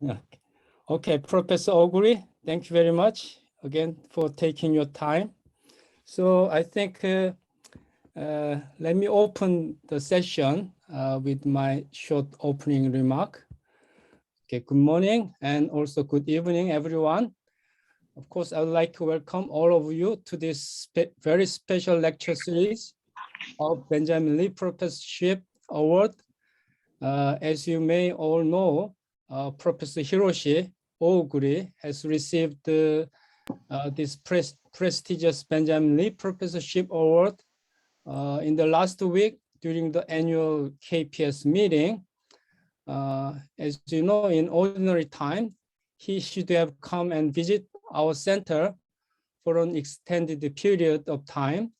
Yeah. Okay, Professor Oguri, thank you very much again for taking your time. So I think let me open the session with my short opening remark. Okay, good morning and also good evening, everyone. Of course, I would like to welcome all of you to this very special lecture series of Benjamin Lee Professorship Award. As you may all know, Professor Hiroshi Oguri has received this prestigious Benjamin Lee Professorship Award in the last week during the annual KPS meeting. As you know, in ordinary time, he should have come and visit our center for an extended period of time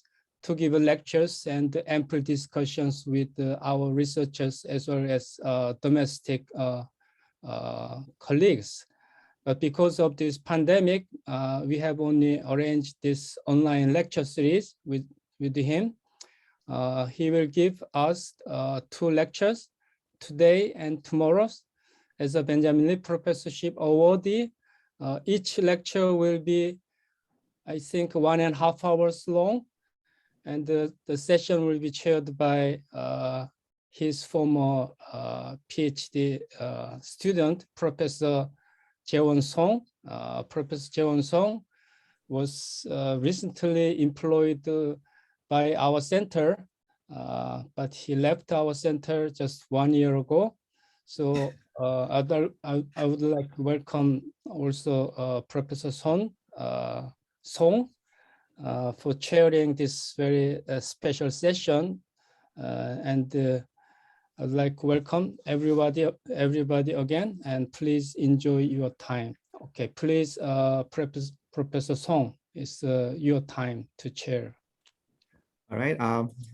to give lectures and ample discussions with our researchers as well as domestic colleagues. But because of this pandemic, we have only arranged this online lecture series with him. He will give us 2 lectures today and tomorrow as a Benjamin Lee Professorship Awardee. Each lecture will be, I think, 1.5 hours long. And the session will be chaired by his former PhD student, Professor Jaewon Song. Professor Jaewon Song was recently employed by our center, but he left our center just 1 year ago. So I would like to welcome also Professor Song for chairing this very special session, and I'd like to welcome everybody again, and please enjoy your time. Okay, please, Professor Song, it's your time to chair. All right,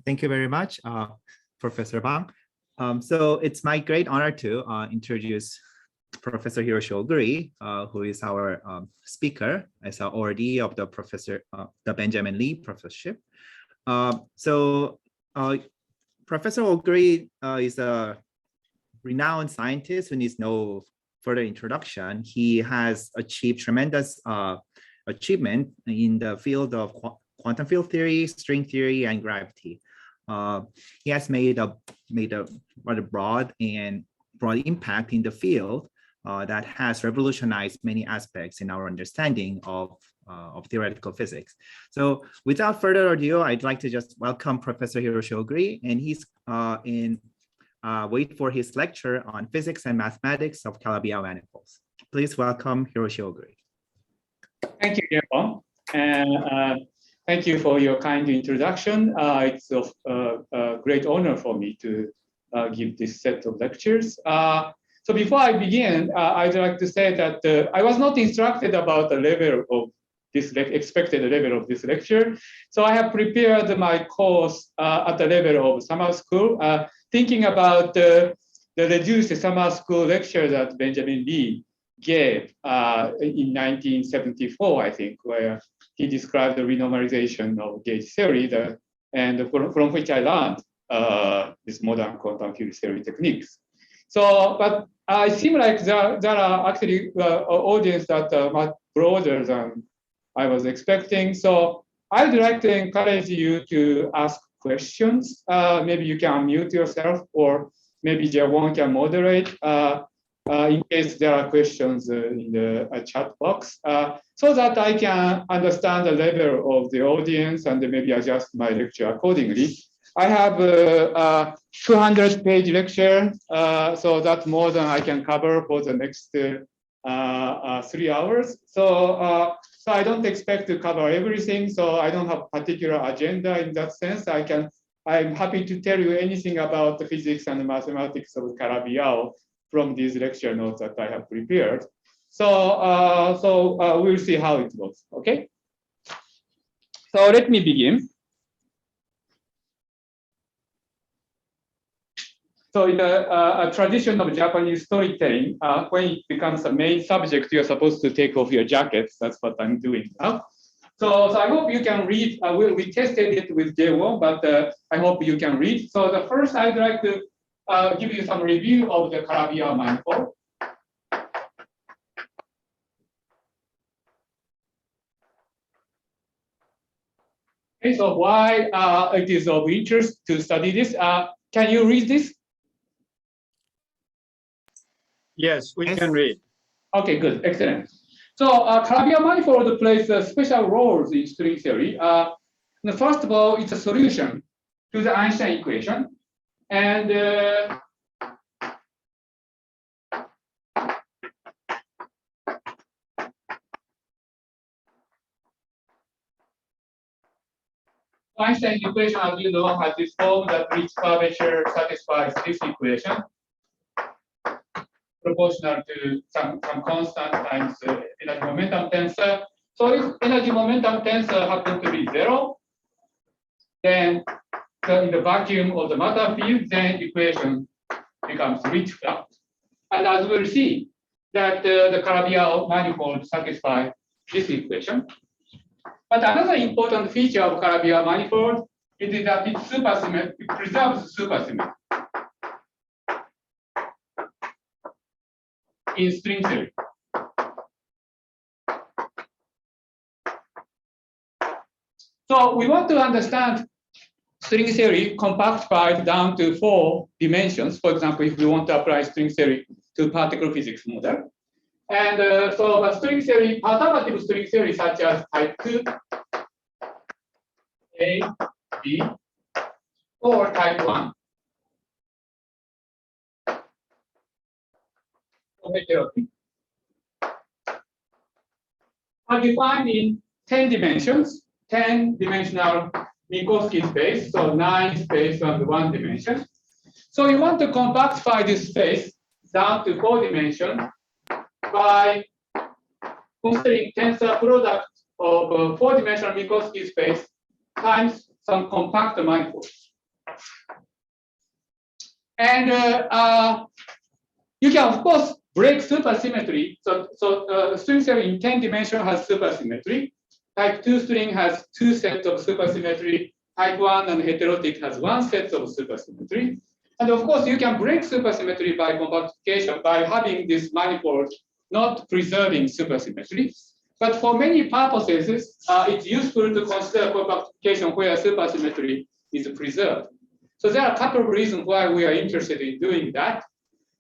thank you very much, Professor Bang. So it's my great honor to introduce Professor Hiroshi Oguri, who is our speaker as our awardee of the Benjamin Lee Professorship. Professor Oguri is a renowned scientist who needs no further introduction. He has achieved tremendous achievement in the field of quantum field theory, string theory, and gravity. He has made a rather broad impact in the field that has revolutionized many aspects in our understanding of theoretical physics. So without further ado, I'd like to just welcome Professor Hiroshi Oguri, and he's wait for his lecture on physics and mathematics of Calabi-Yau manifolds. Please welcome Hiroshi Oguri. Thank you, Jaewon, and thank you for your kind introduction. It's a great honor for me to give this set of lectures. So before I begin, I'd like to say that I was not instructed about the level of this expected level of this lecture. So I have prepared my course at the level of summer school, thinking about the reduced summer school lecture that Benjamin Lee gave in 1974, I think, where he described the renormalization of gauge theory, and from which I learned this modern quantum field theory techniques. So, but it seems like there are actually audience that are much broader than I was expecting. So I'd like to encourage you to ask questions. Maybe you can unmute yourself, or maybe Jaewon can moderate in case there are questions in the chat box, so that I can understand the level of the audience and maybe adjust my lecture accordingly. I have a 200-page lecture, so that's more than I can cover for the next 3 hours. So I don't expect to cover everything, so I don't have particular agenda in that sense. I'm happy to tell you anything about the physics and the mathematics of Calabi-Yau from these lecture notes that I have prepared. So we'll see how it goes, okay? So let me begin. So in a tradition of Japanese storytelling, when it becomes a main subject, you're supposed to take off your jackets. That's what I'm doing now. So I hope you can read. We tested it with Jaewon, but I hope you can read. So the first, I'd like to give you some review of the Calabi-Yau manifold. Okay, so why it is of interest to study this? Can you read this? Yes, we can read. Okay, good, excellent. So Calabi-Yau manifold plays special roles in string theory. First of all, it's a solution to the Einstein equation. And Einstein equation, as you know, has this form that each curvature satisfies this equation, proportional to some constant times energy momentum tensor. So if energy momentum tensor happens to be 0, then in the vacuum of the matter field, then equation becomes rich flat. And as we'll see, that the Calabi-Yau manifold satisfies this equation. But another important feature of Calabi-Yau manifold is that it's supersymmetric, it preserves supersymmetry in string theory. So we want to understand string theory compactified down to 4 dimensions. For example, if we want to apply string theory to particle physics model. And so string theory, alternative string theory such as type 2, A, B, or type 1. Are defined in 10 dimensions, 10-dimensional Minkowski space, so 9 space on the 1 dimension. So you want to compactify this space down to 4 dimensions by considering tensor product of 4-dimensional Minkowski space times some compact manifolds. And you can, of course, break supersymmetry. So string theory in 10 dimensions has supersymmetry. Type 2 string has 2 sets of supersymmetry. Type 1 and heterotic has 1 set of supersymmetry. And of course, you can break supersymmetry by compactification by having this manifold not preserving supersymmetry. But for many purposes, it's useful to consider compactification where supersymmetry is preserved. So there are a couple of reasons why we are interested in doing that.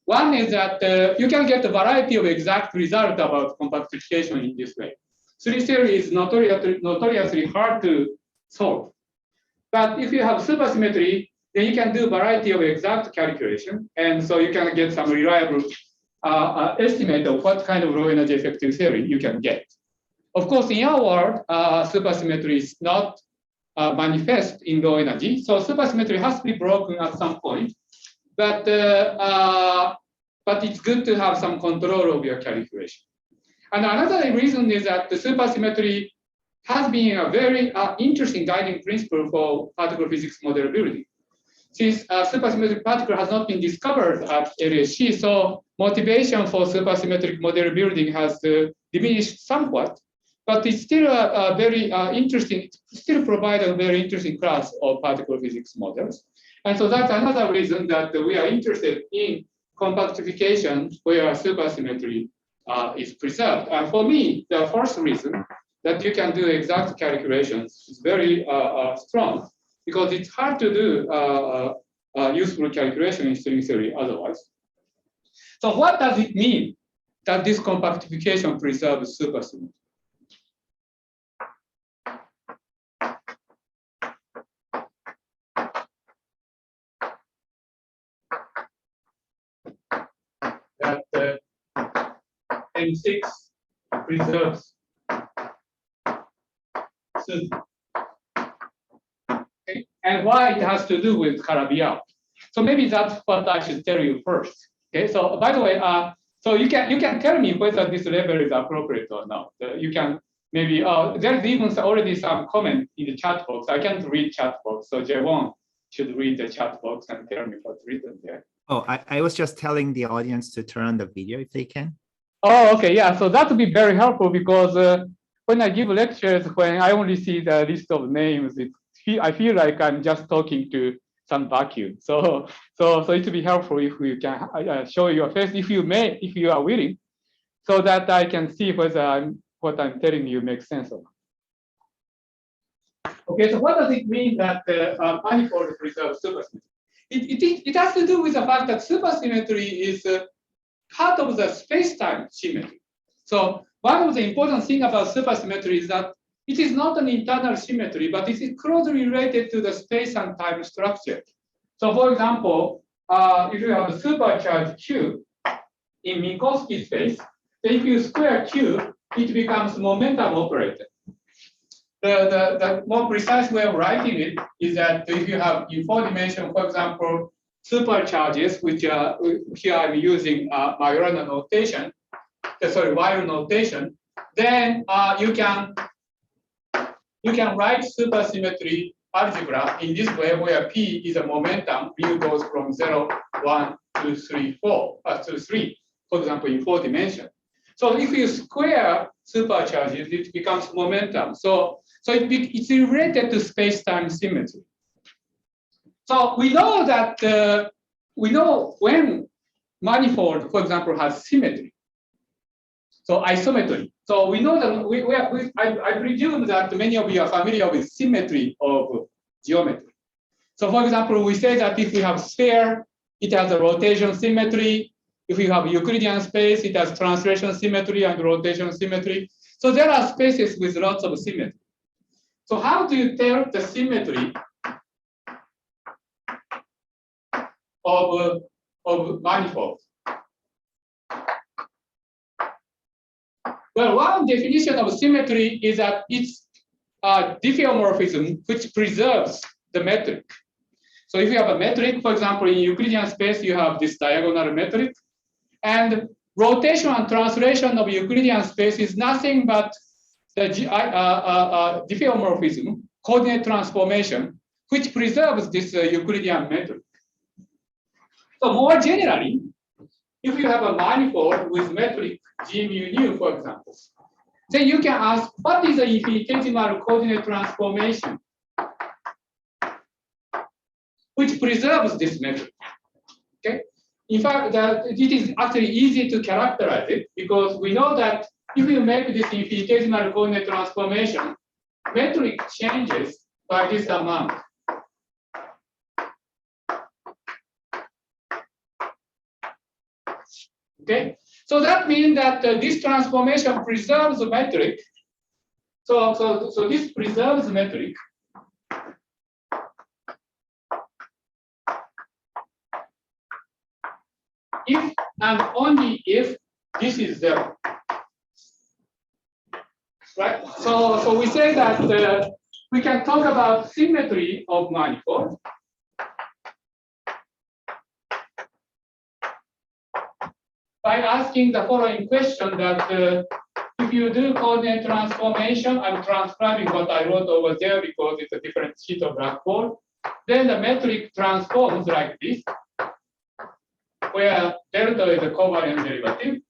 One is that you can get a variety of exact results about compactification in this way. String theory is notoriously hard to solve. But if you have supersymmetry, then you can do a variety of exact calculation. And so you can get some reliable estimate of what kind of low energy effective theory you can get. Of course, in our world, supersymmetry is not manifest in low energy. So supersymmetry has to be broken at some point. But it's good to have some control of your calculation. And another reason is that the supersymmetry has been a very interesting guiding principle for particle physics model building. Since supersymmetric particle has not been discovered at LHC, so motivation for supersymmetric model building has diminished somewhat, but it's still a very interesting, still provide a very interesting class of particle physics models. And so that's another reason that we are interested in compactification where supersymmetry is preserved. And for me, the first reason that you can do exact calculations is very strong, because it's hard to do useful calculation in string theory otherwise. So what does it mean that this compactification preserves supersymmetry? That M6 preserves supersymmetry. Okay. And why it has to do with Calabi-Yau. So maybe that's what I should tell you first. Okay. So by the way, so you can tell me whether this level is appropriate or not. You can maybe there's even already some comment in the chat box. I can't read chat box, so Jewon should read the chat box and tell me what's written there. Oh, I was just telling the audience to turn on the video if they can. Oh, okay, yeah. So that would be very helpful, because when I give lectures, when I only see the list of names, I feel like I'm just talking to some vacuum. So it would be helpful if you can show your face, if you are willing, so that I can see whether what I'm telling you makes sense or not. Okay, so what does it mean that manifold preserves supersymmetry? It has to do with the fact that supersymmetry is part of the space-time symmetry. So one of the important things about supersymmetry is that it is not an internal symmetry, but it is closely related to the space and time structure. So for example, if you have a supercharged cube in Minkowski space, then if you square cube, it becomes momentum operator. The more precise way of writing it is that if you have in 4 dimensions, for example, supercharges, which here I'm using Majorana notation, Weyl notation, then you can write supersymmetry algebra in this way, where P is a momentum, mu goes from 0, 1, 2, 3, 4, to 3, for example, in 4 dimensions. So if you square supercharges, it becomes momentum. So it's related to space-time symmetry. So we know that we know when manifold, for example, has symmetry. So isometry. So we know that I presume that many of you are familiar with symmetry of geometry. So for example, we say that if we have sphere, it has a rotation symmetry. If we have Euclidean space, it has translation symmetry and rotation symmetry. So there are spaces with lots of symmetry. So how do you tell the symmetry of manifolds? Well, one definition of symmetry is that it's a diffeomorphism which preserves the metric. So if you have a metric, for example, in Euclidean space, you have this diagonal metric. And rotation and translation of Euclidean space is nothing but the diffeomorphism, coordinate transformation, which preserves this Euclidean metric. So more generally, if you have a manifold with metric G mu nu, for example, then you can ask, what is the infinitesimal coordinate transformation which preserves this metric? Okay. In fact, it is actually easy to characterize it because we know that if you make this infinitesimal coordinate transformation, metric changes by this amount. Okay, so that means that this transformation preserves the metric. So this preserves the metric. If and only if this is 0. Right? So we say that we can talk about symmetry of manifold by asking the following question that if you do coordinate transformation, I'm transcribing what I wrote over there because it's a different sheet of black hole, then the metric transforms like this, where delta is a covariant derivative.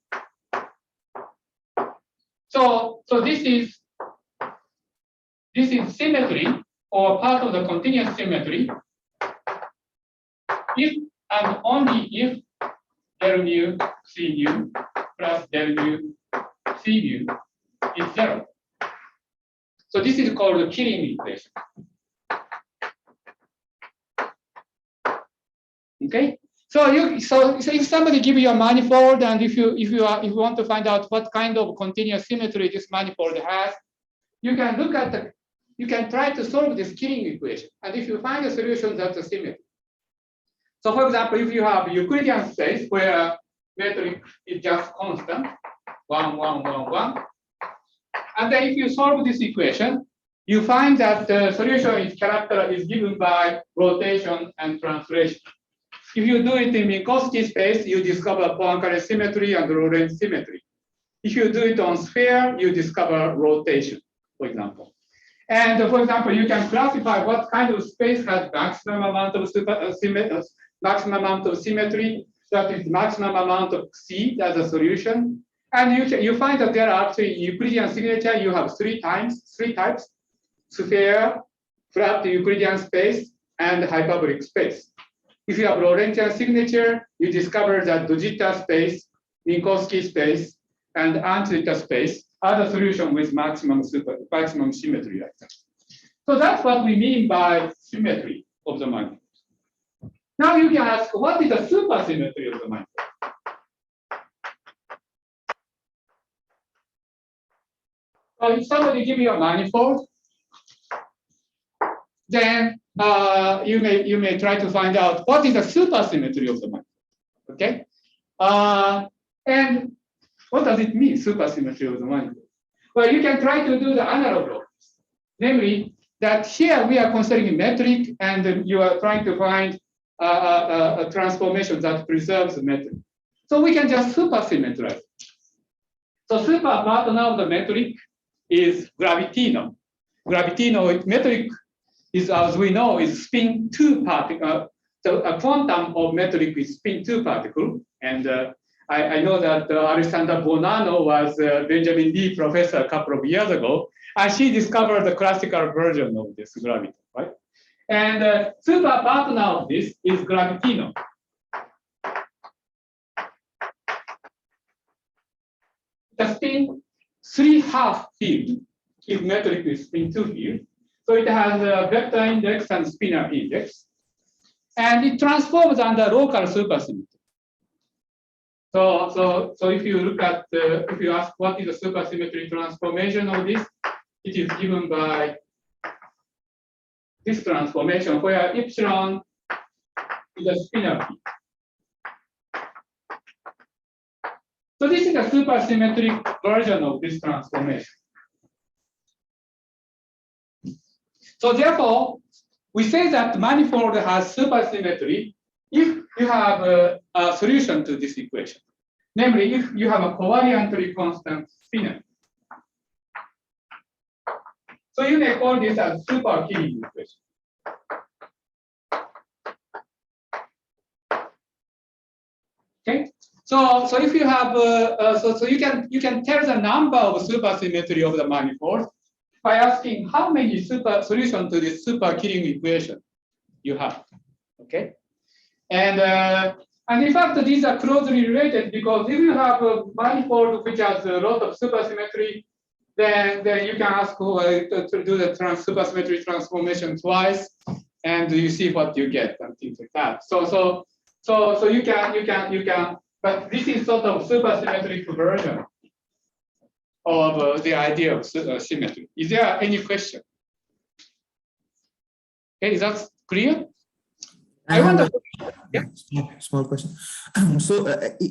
So this is symmetry or part of the continuous symmetry if and only if del mu C mu plus del mu C mu is 0. So this is called the Killing equation. Okay. So if somebody give you a manifold, and if you want to find out what kind of continuous symmetry this manifold has, you can try to solve this Killing equation. And if you find a solution, that's a symmetry. So for example, if you have Euclidean space where metric is just constant, 1, 1, 1, 1, and then if you solve this equation, you find that the solution is given by rotation and translation. If you do it in Minkowski space, you discover Poincare symmetry and Lorentz symmetry. If you do it on sphere, you discover rotation, for example. And for example, you can classify what kind of space has maximum amount of symmetry, that is maximum amount of C as a solution. And you find that there are actually Euclidean signature, you have three types, sphere, flat Euclidean space, and hyperbolic space. If you have Lorentzian signature, you discover that Dujita space, Minkowski space, and Antiquita space are the solution with maximum symmetry like that. So that's what we mean by symmetry of the manifold. Now you can ask, what is the supersymmetry of the manifold? If somebody give you a manifold, then you may try to find out what is the supersymmetry of the manifold. Okay, and what does it mean, supersymmetry of the manifold? Well, you can try to do the analog of this, namely that here we are considering metric, and you are trying to find a transformation that preserves the metric. So we can just supersymmetrize. So super partner of the metric is gravitino. Gravitino metric is, as we know, is spin 2 particle. So a quantum of metric is spin 2 particle, and I know that Alessandra Bonanno was Benjamin Lee professor a couple of years ago, and she discovered the classical version of this gravity, right? And super partner of this is gravitino. The spin 3/2 field if metric is spin 2 field. So it has a vector index and spinor index, and it transforms under local supersymmetry. So if you look at if you ask what is the supersymmetry transformation of this, it is given by this transformation where epsilon is a spinor field. So this is a supersymmetric version of this transformation. So therefore, we say that manifold has supersymmetry if you have a solution to this equation. Namely, if you have a covariantly constant spinor. So you may call this as super Killing equation. Okay. So if you have so you can tell the number of supersymmetry of the manifold by asking how many solutions to this super Killing equation you have. Okay. And in fact, these are closely related because if you have a manifold which has a lot of supersymmetry, then you can ask to do the supersymmetry transformation twice, and you see what you get and things like that. So you can, but this is sort of supersymmetric version of the idea of symmetry. Is there any question? Okay, is that clear? I wonder. Yeah. Small question. So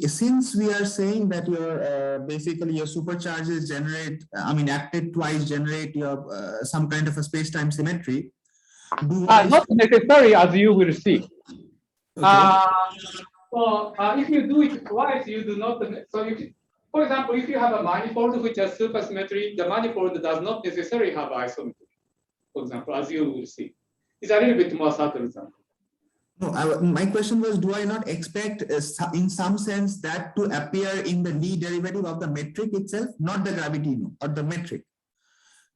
since we are saying that your basically your supercharges generate, I mean, acted twice generate your some kind of a space-time symmetry. Not necessary, as you will see. Okay. So if you do it twice, you do not. So for example, if you have a manifold which has supersymmetry, the manifold does not necessarily have isometry. For example, as you will see, it's a little bit more subtle than. No, my question was, do I not expect in some sense that to appear in the Lee derivative of the metric itself, not the gravitino or the metric?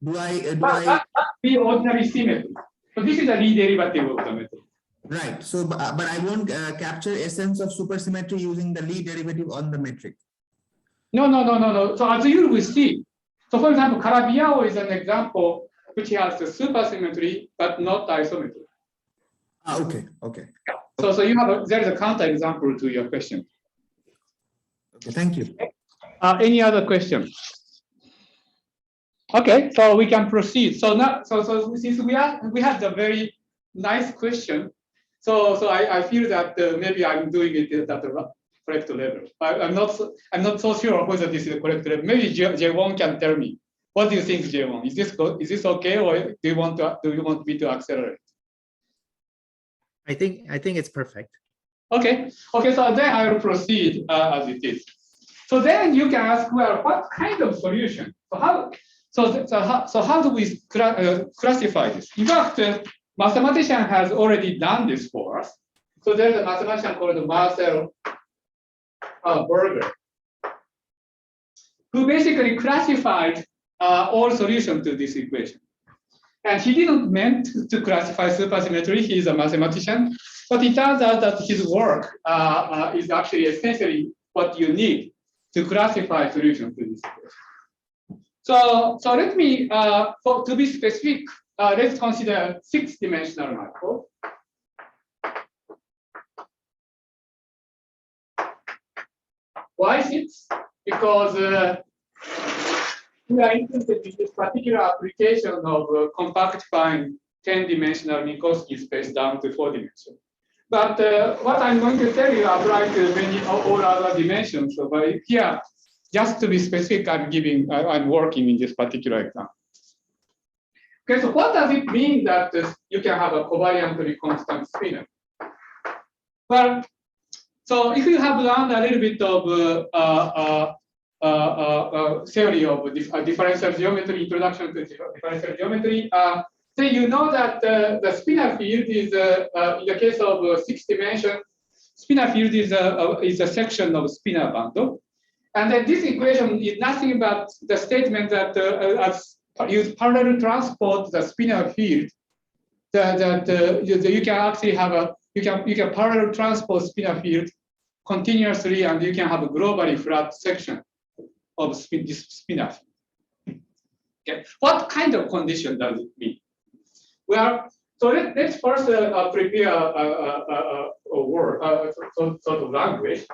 That be ordinary symmetry. So this is a Lee derivative of the metric. Right. So, but I won't capture essence of supersymmetry using the Lee derivative on the metric. No. So as you will see, so for example, Calabi-Yau is an example which has the supersymmetry but not isometry. Okay. So you have there is a counter example to your question. Okay, thank you. Any other question? Okay, so we can proceed. So now, so since we had a very nice question, so I feel that maybe I'm doing it at the correct level. I'm not so sure whether this is the correct level. Maybe Jaewon can tell me. What do you think, Jaewon? Is this okay, or do you want me to accelerate? I think it's perfect. Okay. So then I will proceed as it is. So then you can ask, well, what kind of solution? So how do we classify this? In fact, mathematician has already done this for us. So there's a mathematician called Marcel Berger, who basically classified all solutions to this equation. And he didn't meant to classify supersymmetry. He is a mathematician, but it turns out that his work is actually essentially what you need to classify solutions to this equation. So let me, to be specific, let's consider 6-dimensional manifold. Why 6? Because we are interested in this particular application of compactifying 10-dimensional Minkowski space down to 4 dimensions. But what I'm going to tell you applies to many all other dimensions. So by here, just to be specific, I'm working in this particular example. Okay, so what does it mean that you can have a covariantly constant spinor? Well, so if you have learned a little bit of theory of differential geometry, introduction to differential geometry, so you know that the spinor field is, in the case of 6 dimension, spinor field is a section of spinor bundle. And then this equation is nothing but the statement that as you parallel transport the spinor field, you can actually have you can parallel transport spinor field continuously, and you can have a globally flat section of this spinor field. Okay, what kind of condition does it mean? Well, so let's first prepare a word, sort of language.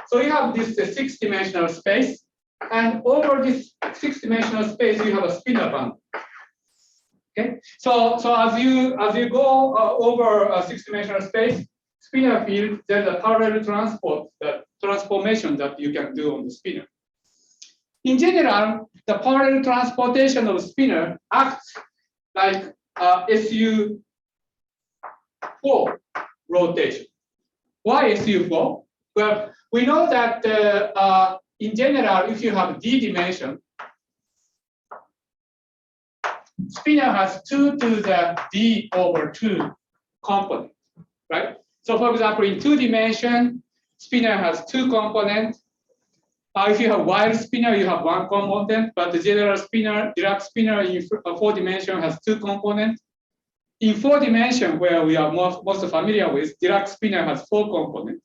So you have this 6-dimensional space, and over this 6-dimensional space, you have a spinor bundle. Okay, so as you go over a 6-dimensional space, spinor field, there's a parallel transformation that you can do on the spinor. In general, the parallel transportation of spinor acts like SU4 rotation. Why SU4? Well, we know that in general, if you have d dimension, spinor has 2 to the d over 2 component, right? So for example, in 2 dimension, spinor has 2 components. If you have wild spinor, you have 1 component, but the general spinor, Dirac spinor in 4 dimension has 2 components. In 4 dimension, where we are most familiar with, Dirac spinor has 4 components.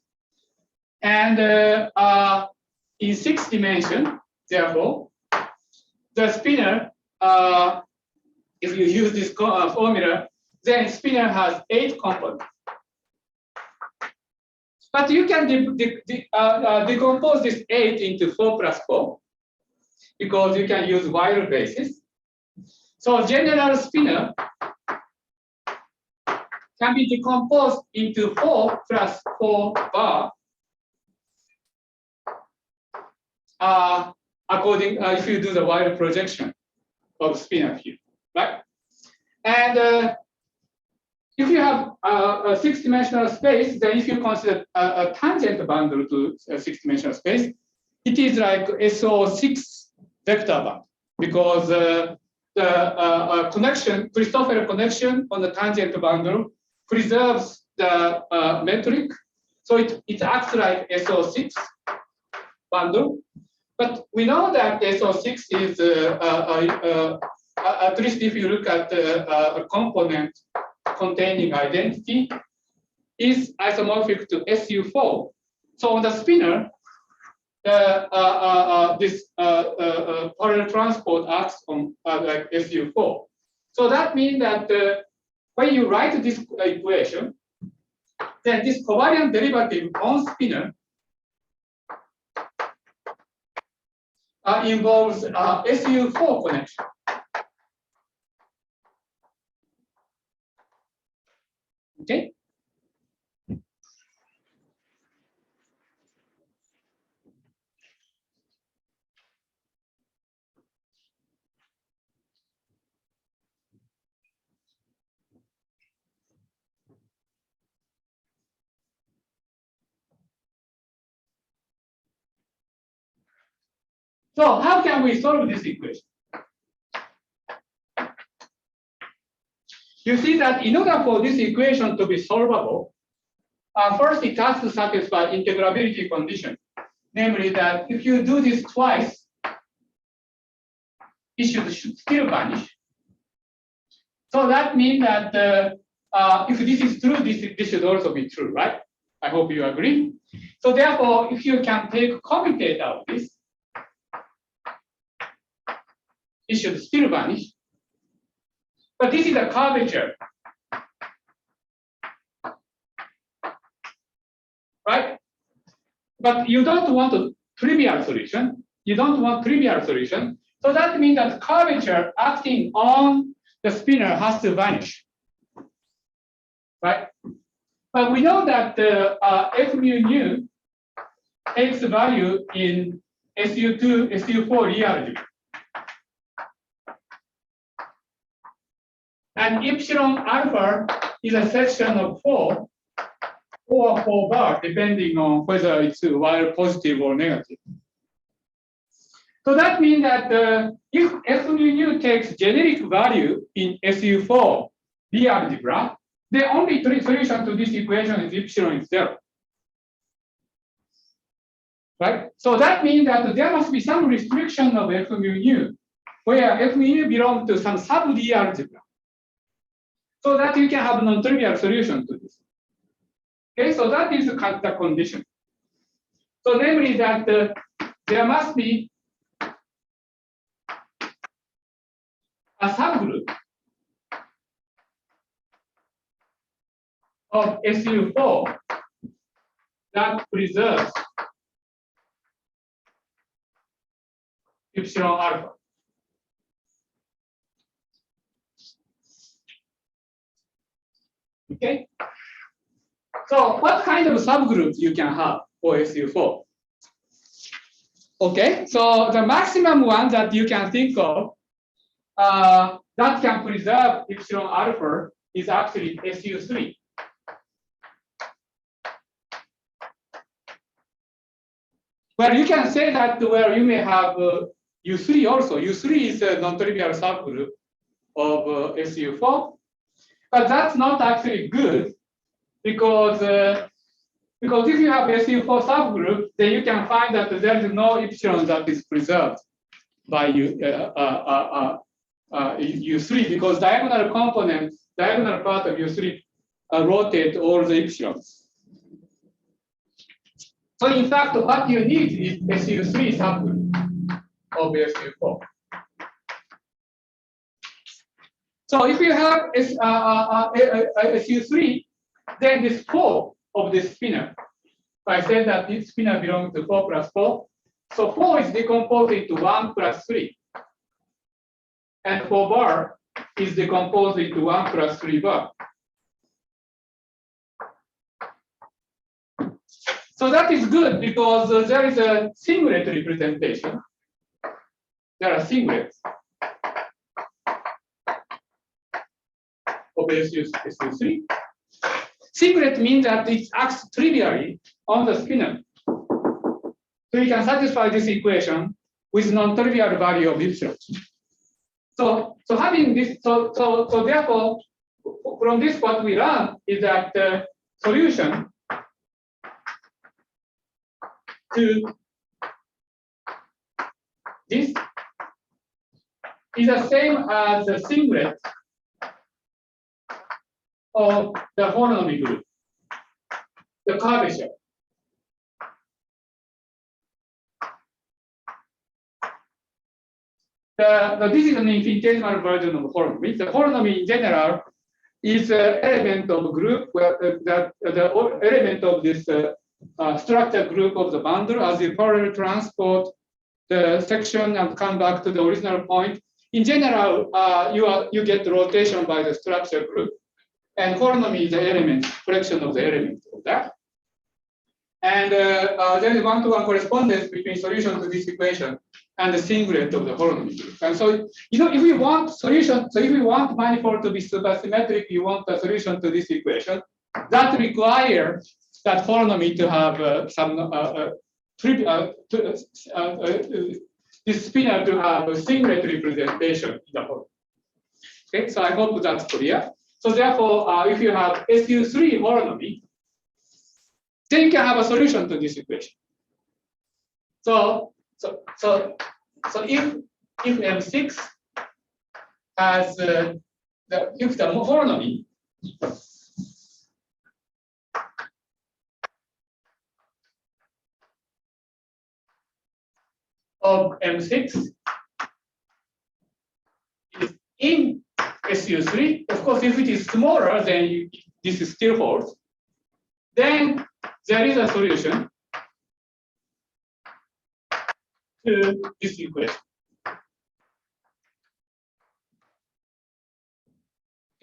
And in 6 dimension, therefore, the spinor, if you use this formula, then spinor has 8 components. But you can decompose this 8 into 4 plus 4, because you can use wild basis. So general spinor can be decomposed into 4 plus 4 bar, according if you do the wild projection of spinor field, right? And if you have a 6-dimensional space, then if you consider a tangent bundle to a 6-dimensional space, it is like SO6 vector bundle, because the connection, Christoffel connection on the tangent bundle preserves the metric, so it acts like SO6 bundle. But we know that SO6 is, at least if you look at a component containing identity, is isomorphic to SU4. So on the spinor, this parallel transport acts on like SU4. So that means that when you write this equation, then this covariant derivative on spinor involves SU4 connection. Okay. So how can we solve this equation? You see that in order for this equation to be solvable, first it has to satisfy integrability condition. Namely that if you do this twice, it should still vanish. So that means that if this is true, this should also be true, right? I hope you agree. So therefore, if you can take commutator of this, it should still vanish. But this is a curvature, right? But you don't want a trivial solution. You don't want trivial solution. So that means that curvature acting on the spinner has to vanish, right? But we know that F mu nu takes the value in SU2, SU4 reality. And epsilon alpha is a section of 4 or 4 bar, depending on whether it's while positive or negative. So that means that if F mu nu takes generic value in SU4 B algebra, the only solution to this equation is epsilon is 0. Right? So that means that there must be some restriction of F mu nu, where F mu nu belongs to some sub-D algebra, so that you can have non-trivial solution to this. Okay, so that is the condition. So namely that there must be a subgroup of SU4 that preserves epsilon alpha. Okay. So what kind of subgroups you can have for SU4? Okay, so the maximum one that you can think of that can preserve epsilon alpha is actually SU3. Well, you can say that where you may have U3 also. U3 is a non-trivial subgroup of SU4, but that's not actually good because if you have SU4 subgroup, then you can find that there is no epsilon that is preserved by U3 because diagonal components, diagonal part of U3 rotate all the epsilons. So in fact, what you need is SU3 subgroup of SU4. So if you have SU3, then this 4 of this spinner, I said that this spinner belongs to 4 plus 4. So 4 is decomposed into 1 plus 3. And 4 bar is decomposed into 1 plus 3 bar. So that is good because there is a singlet representation. There are singlets of SU3. Singlet means that it acts trivially on the spinner. So you can satisfy this equation with non-trivial value of epsilon. So having this, so therefore, from this what we learn is that the solution to this is the same as the singlet of the holonomy group, the curvature. This is an infinitesimal version of holonomy. The holonomy in general is an element of a group where the element of this structure group of the bundle as you parallel transport the section and come back to the original point. In general, you get rotation by the structure group. And holonomy is the element, collection of the elements of that. And there is one-to-one correspondence between solution to this equation and the singlet of the holonomy group. And so, if we want solution, so if we want manifold to be supersymmetric, you want a solution to this equation, that requires that holonomy to have this spinner to have a singlet representation in the holonomy. Okay, so I hope that's clear. So therefore, if you have SU3 holonomy, then you can have a solution to this equation. So if M6 has if the holonomy of M6 is in SU3. Of course, if it is smaller, then this is still holds. Then there is a solution to this equation.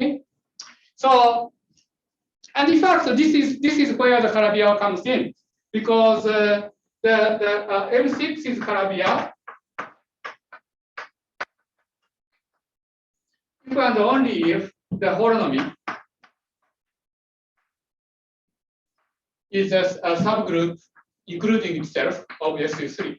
Okay. So, and in fact, this is where the Calabi-Yau comes in, because the M6 is Calabi-Yau. If and only if the holonomy is a subgroup including itself of SU3.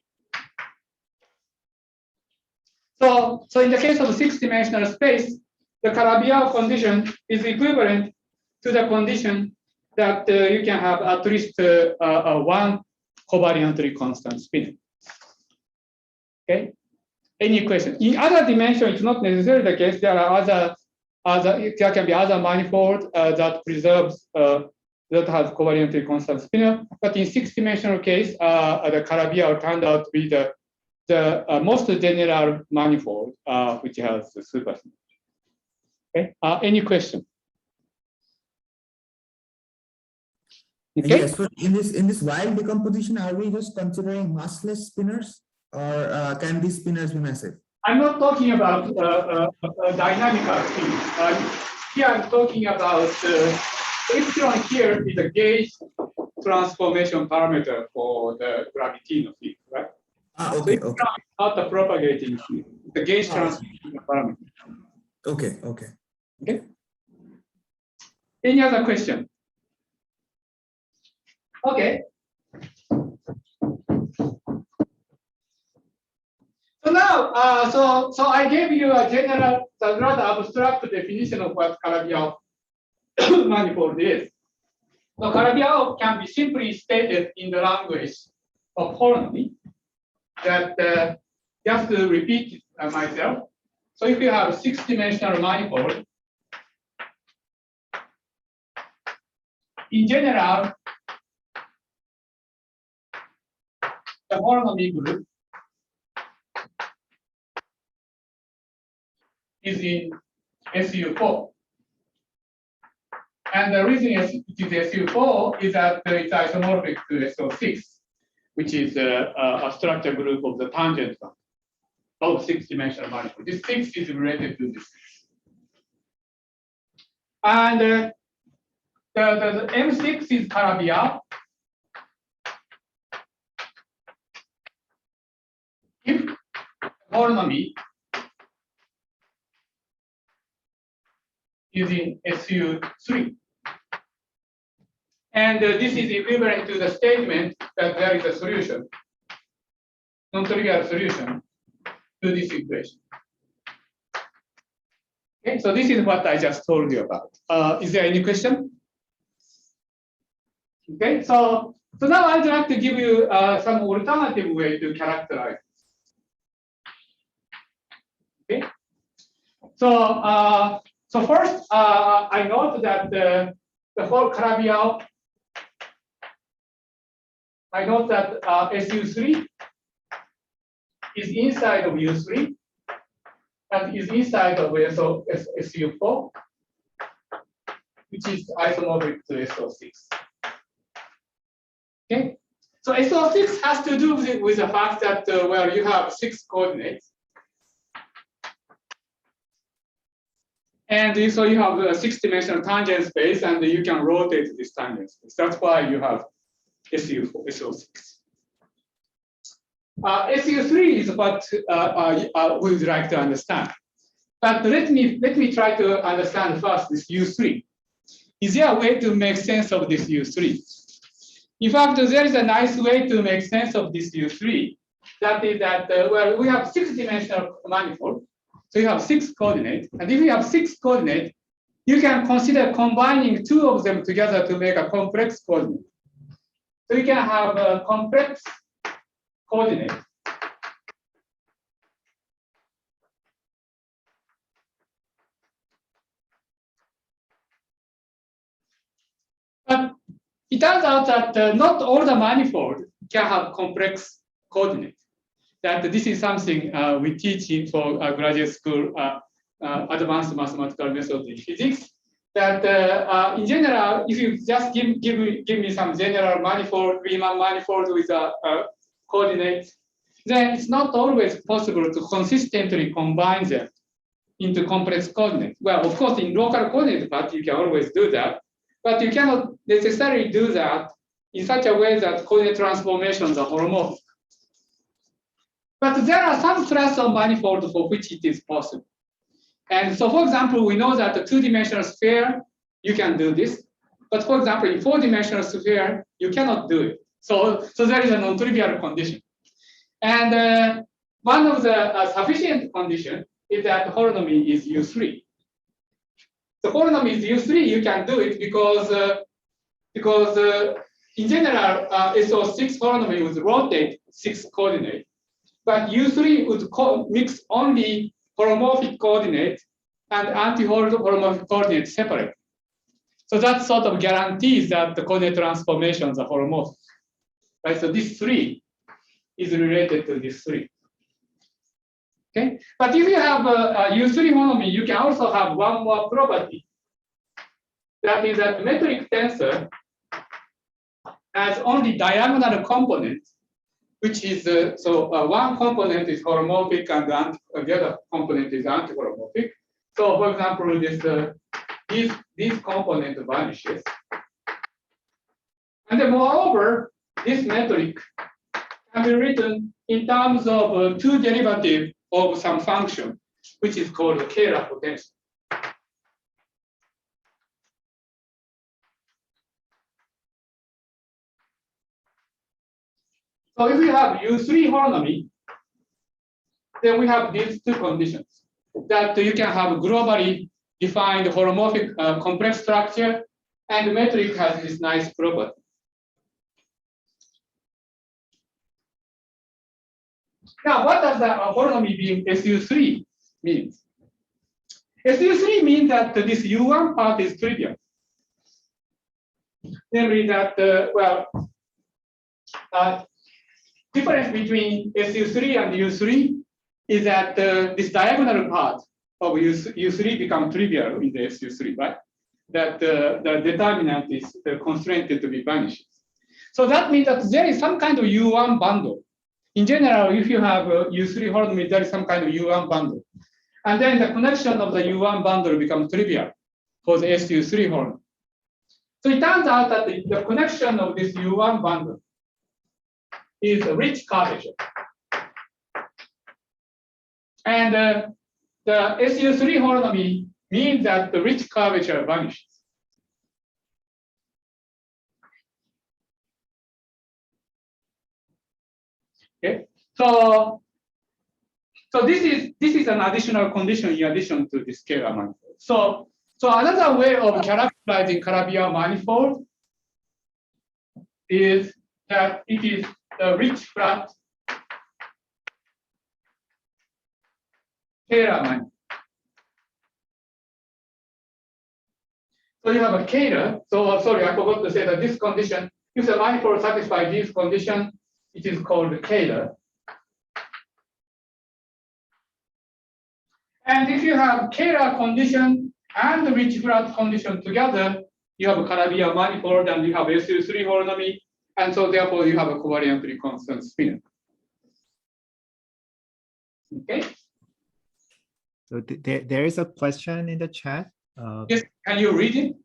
So in the case of six-dimensional space, the Calabi-Yau condition is equivalent to the condition that you can have at least one covariantly constant spin. Okay. Any question? In other dimensions, it's not necessarily the case. There are there can be other manifold that preserves that has covariantly constant spinor. But in six-dimensional case, the Calabi-Yau turned out to be the most general manifold, which has the supersymmetry. Okay. Any question? Okay. Yes. So in this wild decomposition, are we just considering massless spinors, or can these spinors be massive? I'm not talking about dynamical spin. Here I'm talking about epsilon here is a gauge transformation parameter for the gravitational field, right? Okay. So it's not the propagating field. The gauge transformation parameter. Okay. Okay. Any other question? Okay. So now, so I gave you a general, rather abstract definition of what Calabi-Yau manifold is. So Calabi-Yau can be simply stated in the language of holonomy. That just to repeat myself. So if you have a six-dimensional manifold, in general, the holonomy group is in SU4. And the reason it is SU4 is that it's isomorphic to SO6, which is a structure group of the tangent of six-dimensional manifold. This 6 is related to this. And the M6 is Calabi-Yau. If holonomy is in SU3. And this is equivalent to the statement that there is a solution, non-trivial solution to this equation. Okay, so this is what I just told you about. Is there any question? Okay, so now I'd like to give you some alternative way to characterize this. Okay, so first I note that the whole Calabi-Yau, I note that SU3 is inside of U3 and is inside of SU4, which is isomorphic to SO6. Okay, so SO6 has to do with the fact that well, you have 6 coordinates, and so you have a 6-dimensional tangent space, and you can rotate this tangent space. That's why you have SU4, SO6. SU3 is what we would like to understand. But let me try to understand first this U3. Is there a way to make sense of this U3? In fact, there is a nice way to make sense of this U3. That is that, well, we have 6-dimensional manifold. So you have 6 coordinates. And if you have 6 coordinates, you can consider combining 2 of them together to make a complex coordinate. So you can have a complex coordinate. But it turns out that not all the manifold can have complex coordinates. That this is something we teach for graduate school advanced mathematical method in physics. That in general, if you just give me some general manifold, Riemann manifold with a coordinate, then it's not always possible to consistently combine them into complex coordinates. Well, of course, in local coordinate part, you can always do that, but you cannot necessarily do that in such a way that coordinate transformations are holomorphic. But there are some class of manifolds for which it is possible. And so, for example, we know that the two-dimensional sphere, you can do this. But for example, in four-dimensional sphere, you cannot do it. So there is a non-trivial condition. And one of the sufficient conditions is that the holonomy is U3. The holonomy is U3, you can do it because in general, SO6 holonomy would rotate 6 coordinates. But U3 would mix only holomorphic coordinates and anti-holomorphic coordinates separate. So that sort of guarantees that the coordinate transformations are holomorphic. Right? So this 3 is related to this 3. Okay? But if you have a U3 holonomy, you can also have one more property. That is that metric tensor has only diagonal components, which is, one component is holomorphic and the other component is anti-holomorphic. So for example, this component vanishes. And then moreover, this metric can be written in terms of two derivatives of some function, which is called scalar potential. So if we have U3 holonomy, then we have these two conditions. That you can have globally defined holomorphic complex structure, and the metric has this nice property. Now, what does the holonomy being SU3 mean? SU3 means that this U1 part is trivial. Namely that, difference between SU3 and U3 is that this diagonal part of U3 becomes trivial in the SU3, right? That the determinant is constrained to be vanishes. So that means that there is some kind of U1 bundle. In general, if you have a U3 holonomy, there is some kind of U1 bundle. And then the connection of the U1 bundle becomes trivial for the SU3 holonomy. So it turns out that the connection of this U1 bundle is a rich curvature. And the SU3 holonomy means that the rich curvature vanishes. Okay, so this is an additional condition in addition to the scalar manifold. So another way of characterizing Calabi-Yau manifold is that it is the rich flat scalar manifold. So you have a scalar. So sorry, I forgot to say that this condition, if the manifold satisfies this condition, it is called scalar. And if you have scalar condition and the rich flat condition together, you have a Calabi-Yau manifold and you have SU3 holonomy, and so therefore you have a covariantly constant spinor. Okay. So there is a question in the chat. Yes, can you read it?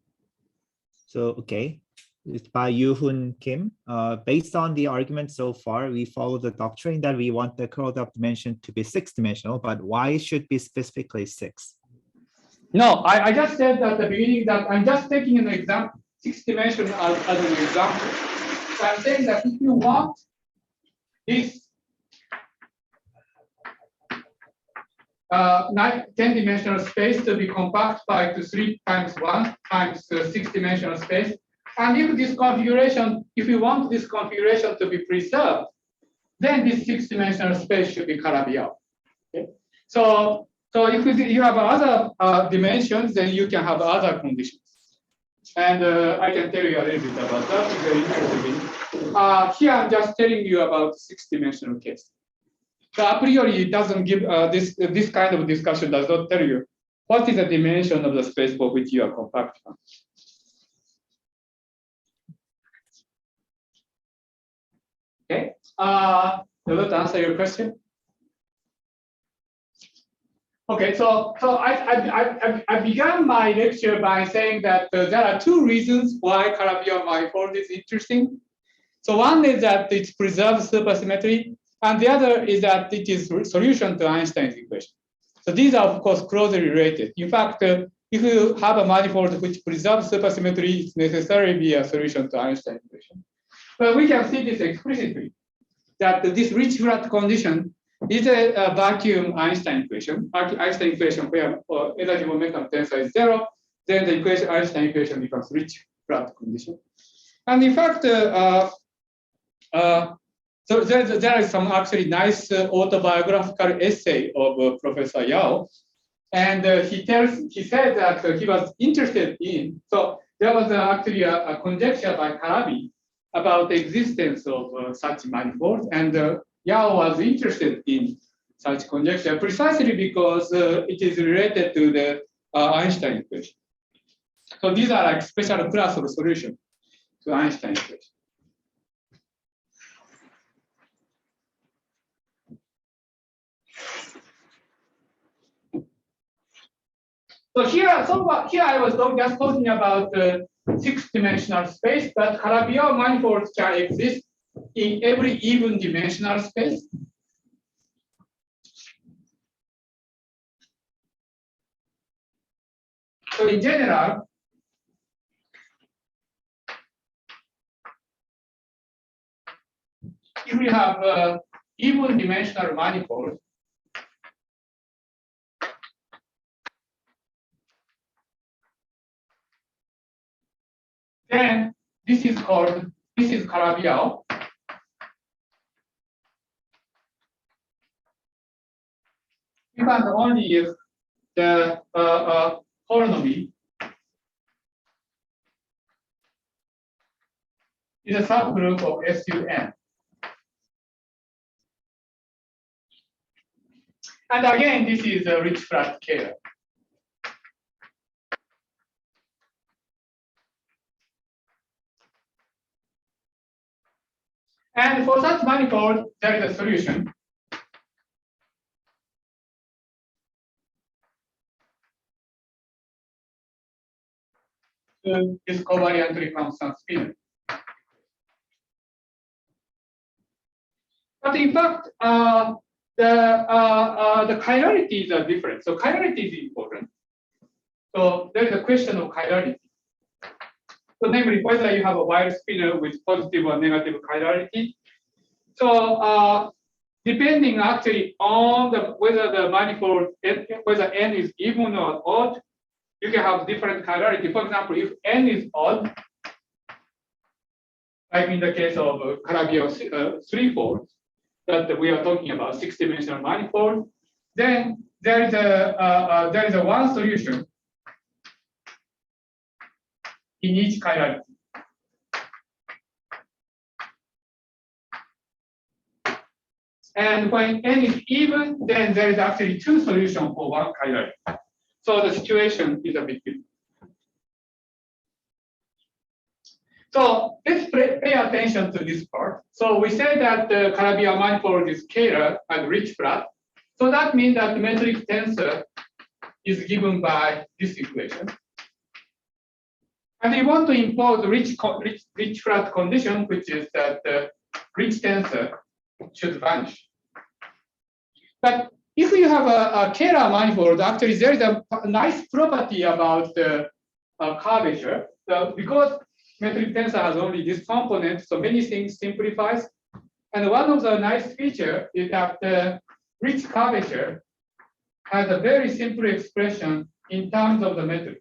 So, okay. It's by Yoo-Hoon Kim. Based on the argument so far, we follow the doctrine that we want the curled up dimension to be 6-dimensional, but why should be specifically 6? No, I just said at the beginning that I'm just taking an example, 6-dimensional as an example. So I'm saying that if you want this 10-dimensional space to be compacted to 3 times 1 times 6-dimensional space, and if this configuration, if you want this configuration to be preserved, then this 6-dimensional space should be Calabi-Yau. Okay? So if you have other dimensions, then you can have other conditions. And I can tell you a little bit about that if you're interested. Here I'm just telling you about 6-dimensional case. So a priori, it doesn't give this kind of discussion does not tell you what is the dimension of the space for which you are compacting? Okay, does that answer your question? Okay, so I began my lecture by saying that there are two reasons why Calabi-Yau manifold is interesting. So one is that it preserves supersymmetry, and the other is that it is solution to Einstein's equation. So these are, of course, closely related. In fact, if you have a manifold which preserves supersymmetry, it's necessarily be a solution to Einstein's equation. But we can see this explicitly, that this rich flat condition is a vacuum Einstein equation. Einstein equation where energy momentum tensor is 0, then the equation Einstein equation becomes rich flat condition. And in fact, so there is some actually nice autobiographical essay of Professor Yau, and he said that he was interested in. So there was actually a conjecture by Calabi about the existence of such manifolds, and Yau was interested in such conjecture precisely because it is related to the Einstein equation. So these are like special class of solution to Einstein equation. So here I was just talking about the 6-dimensional space, but Calabi-Yau manifolds can exist in every even dimensional space. So in general, if we have even dimensional manifold, then this is Calabi-Yau. If and only if the holonomy is a subgroup of SUN. And again, this is a rich flat scalar. And for such manifold, there is a solution. To this covariantly constant spin. But in fact, the chiralities are different. So chirality is important. So there is a question of chirality. So namely, whether you have a wire spinner with positive or negative chirality. So depending actually on whether the manifold, whether n is even or odd, you can have different chirality. For example, if n is odd, like in the case of Calabi-Yau threefold that we are talking about, 6-dimensional manifold, then there is a one solution in each chirality. And when n is even, then there is actually two solutions for one chirality. So the situation is a bit different. So let's pay attention to this part. So we say that the Calabi-Yau manifold is scalar and rich flat. So that means that the metric tensor is given by this equation. And we want to impose rich flat condition, which is that the rich tensor should vanish. But if you have a scalar manifold, actually there is a nice property about the curvature. So because metric tensor has only this component, so many things simplifies. And one of the nice features is that the rich curvature has a very simple expression in terms of the metric.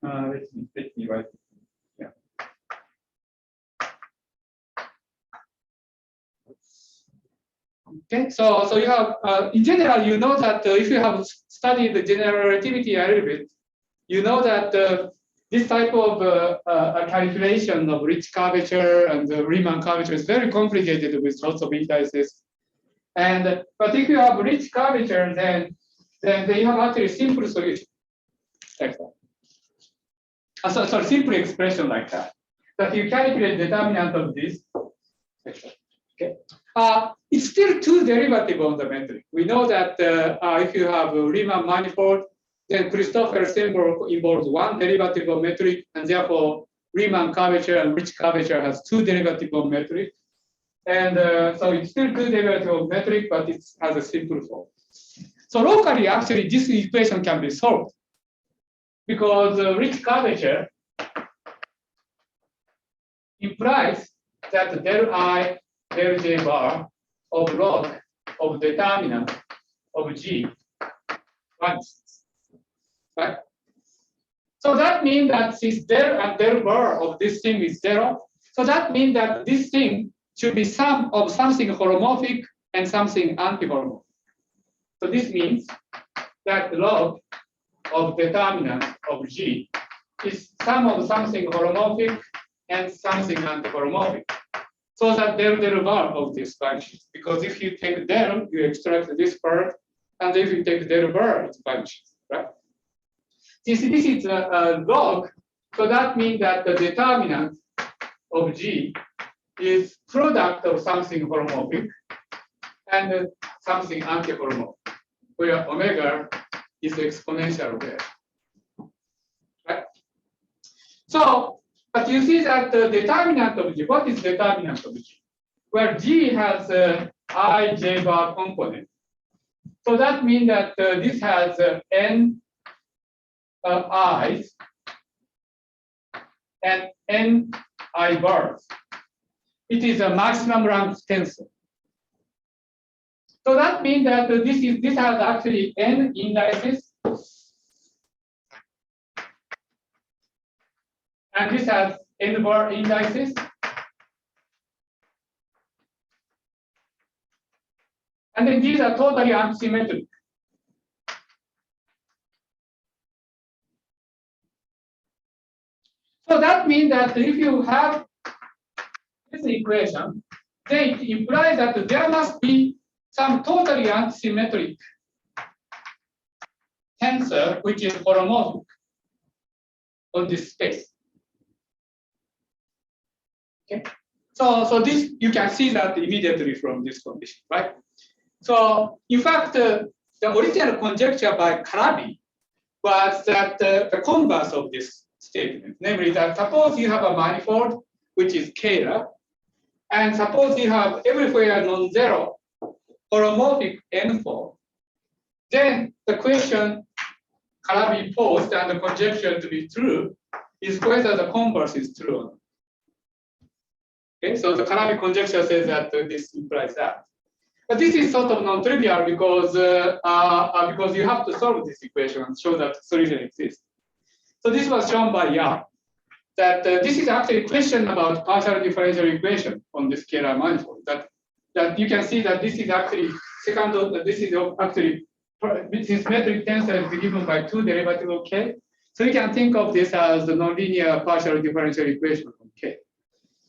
Let me write it. Yeah. Okay, so you have, in general, you know that if you have studied the general relativity a little bit, you know that this type of a calculation of Ricci curvature and the Riemann curvature is very complicated with lots of indices. But if you have Ricci curvature, then you have actually simple solution like that. Sorry, simple expression like that. That you calculate determinant of this. Okay. It's still two derivative on the metric. We know that if you have a Riemann manifold, then Christoffel symbol involves one derivative of metric, and therefore Riemann curvature and Ricci curvature has two derivative of metric. And so it's still two derivative of metric, but it has a simple form. So locally, actually, this equation can be solved because Ricci curvature implies that del I, del J bar of log of determinant of G vanishes. Right? So that means that this del and del bar of this thing is 0. So that means that this thing should be sum of something holomorphic and something anti-holomorphic. So this means that the log of determinant of G is sum of something holomorphic and something anti-holomorphic. So that del bar of this vanishes. Because if you take del, you extract this part, and if you take del bar, it vanishes, right? This is a log, so that means that the determinant of G is product of something holomorphic and something anti-holomorphic, where omega is exponential there. Right? So, but you see that the determinant of G, what is determinant of G? Where G has I J bar component. So that means that this has n i's and n I bars. It is a maximum rank tensor. So that means that this has actually n indices, and this has n bar indices, and then these are totally unsymmetric. So that means that if you have this equation, then it implies that there must be some totally unsymmetric tensor which is holomorphic on this space. Okay, so this you can see that immediately from this condition, right? So in fact, the original conjecture by Calabi was that the converse of this statement, namely that suppose you have a manifold which is scalar, and suppose you have everywhere non-zero holomorphic n form, then the question Calabi posed and the conjecture to be true is whether the converse is true or not. Okay, so the Calabi conjecture says that this implies that. But this is sort of non-trivial because you have to solve this equation and show that solution exists. So this was shown by Yau, that this is actually a question about partial differential equation on the scalar manifold. That you can see that this is actually second order. This is actually this metric tensor is given by two derivative of k. So you can think of this as the nonlinear partial differential equation of k.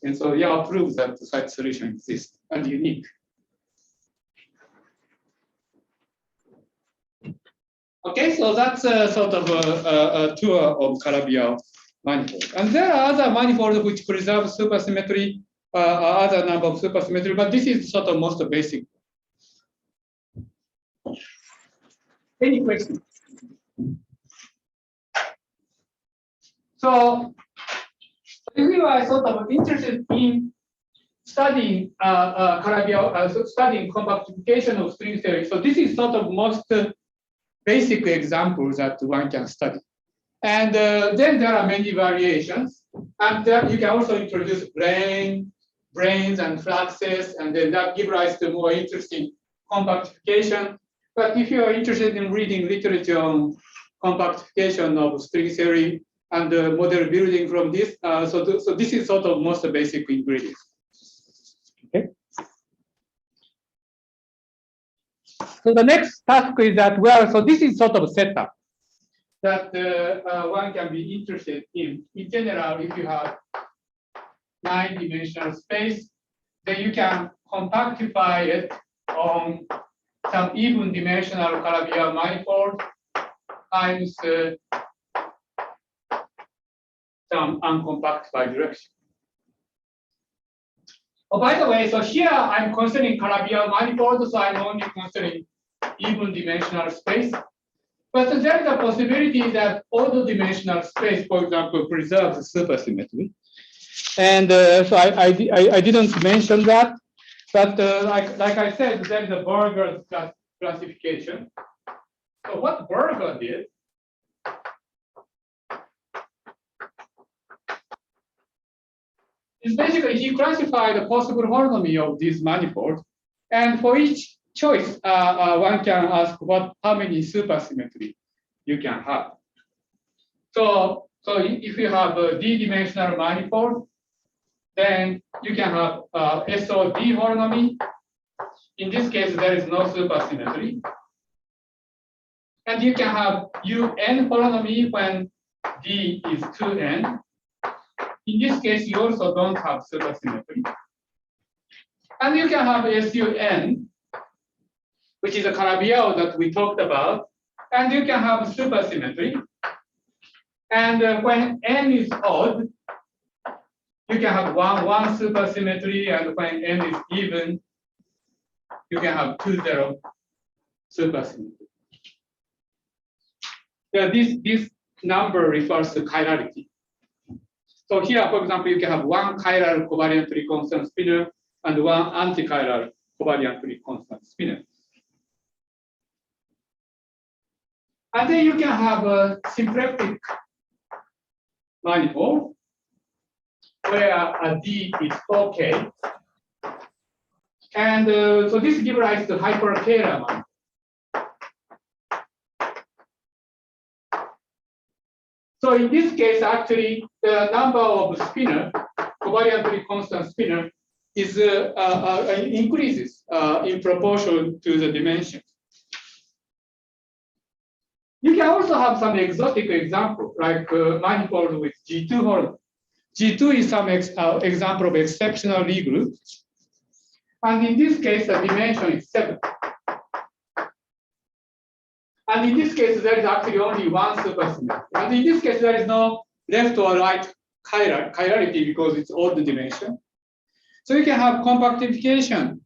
And so Yau proves that such solution exists and unique. Okay, so that's sort of a tour of Calabi-Yau manifold. And there are other manifolds which preserve supersymmetry, other number of supersymmetry, but this is sort of most basic. Any questions? So if you are sort of interested in studying Calabi-Yau, studying compactification of string theory, so this is sort of most basic examples that one can study. And then there are many variations. And then you can also introduce brains and fluxes, and then that gives rise to more interesting compactification. But if you are interested in reading literature on compactification of string theory and model building from this, so this is sort of most basic ingredients. Okay. So the next task is that, well, so this is sort of setup. that one can be interested in. In general, if you have 9-dimensional space, then you can compactify it on some even dimensional Calabi-Yau manifold times some uncompactified direction. Oh, by the way, so here I'm considering Calabi-Yau manifold, so I'm only considering even dimensional space. But there is a possibility that order dimensional space, for example, preserves supersymmetry. And so I didn't mention that, but like I said, there is a Berger's classification. So what Berger did is basically he classified the possible holonomy of these manifolds, and for each choice, one can ask how many supersymmetry you can have. So if you have a d-dimensional manifold, then you can have SOD holonomy. In this case, there is no supersymmetry. And you can have UN holonomy when D is 2n. In this case, you also don't have supersymmetry. And you can have SUN, which is a Calabi-Yau that we talked about. And you can have supersymmetry. And when n is odd, you can have one supersymmetry, and when n is even, you can have 2-0 supersymmetry. Yeah, this number refers to chirality. So here, for example, you can have one chiral covariantly constant spinor and one antichiral covariantly constant spinor. And then you can have a symplectic manifold where a D is OK. And so this gives rise to hyperkähler manifold. So in this case, actually, the number of spinor, covariantly constant spinor, is increases in proportion to the dimension. You can also have some exotic example, like manifold with G2 holonomy. G2 is some example of exceptional Lie group. And in this case, the dimension is 7. And in this case, there is actually only one supersymmetry. And in this case, there is no left or right chirality because it's odd dimension. So you can have compactification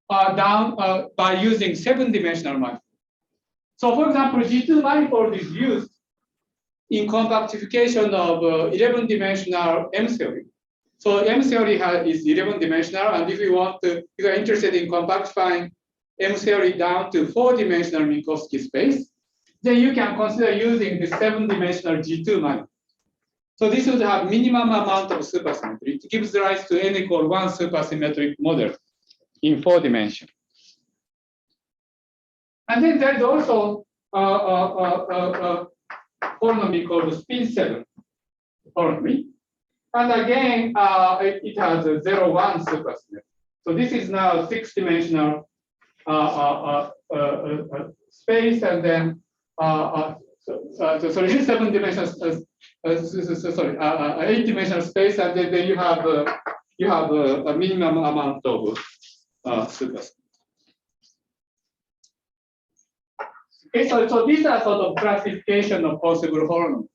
down by using 7-dimensional manifold. So for example, G2 manifold is used in compactification of 11-dimensional M theory. So M theory is 11-dimensional, and if you are interested in compactifying M theory down to 4-dimensional Minkowski space, then you can consider using the 7-dimensional G2 manifold. So this would have minimum amount of supersymmetry. It gives rise to n equal 1 supersymmetric model in 4 dimensions. And then there's also holonomy called spin 7 holonomy. And again, it has a 0-1 supersymmetry. So this is now 6-dimensional space, and then sorry, 7-dimensional, sorry, 8-dimensional space, and then you have a minimum amount of supersymmetry. Okay, so these are sort of classification of possible holonomy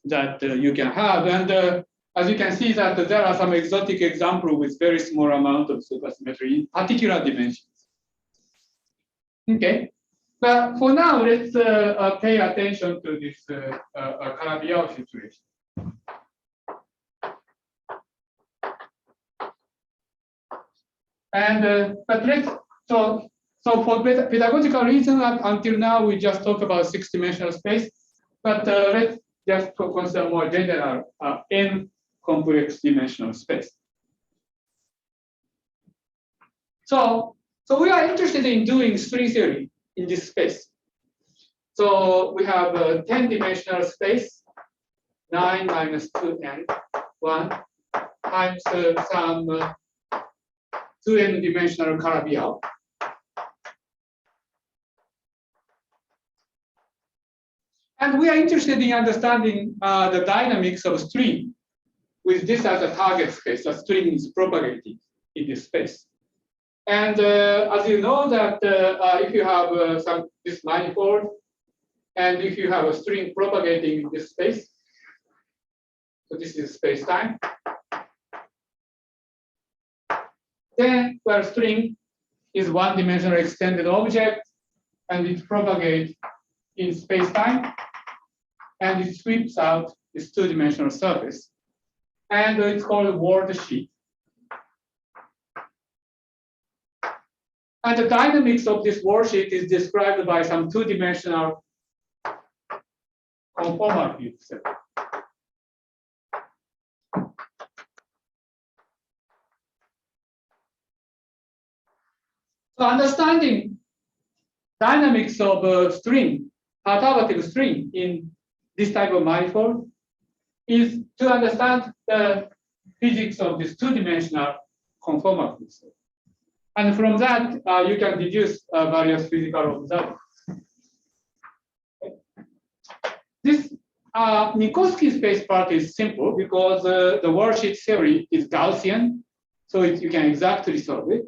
that you can have, and as you can see that there are some exotic examples with very small amount of supersymmetry in particular dimensions. Okay, but for now, let's pay attention to this Calabi-Yau situation. And but let's so for pedagogical reasons, until now we just talk about 6-dimensional space. But let's just consider more general n complex dimensional space. So we are interested in doing string theory in this space. So we have a 10-dimensional space, 9 minus 2n, 1 times some 2n dimensional And we are interested in understanding the dynamics of a string with this as a target space. The string is propagating in this space. And as you know that if you have this manifold, and if you have a string propagating in this space, so this is space-time, then where string is one-dimensional extended object, and it propagates in space-time, and it sweeps out this two-dimensional surface. And it's called Worksheet. And the dynamics of this worksheet is described by some two-dimensional conformal field set. So understanding dynamics of a string, perturbative string in this type of manifold is to understand the physics of this two-dimensional conformal field set. And from that, you can deduce various physical observations. This Minkowski space part is simple because the worksheet theory is Gaussian, so you can exactly solve it.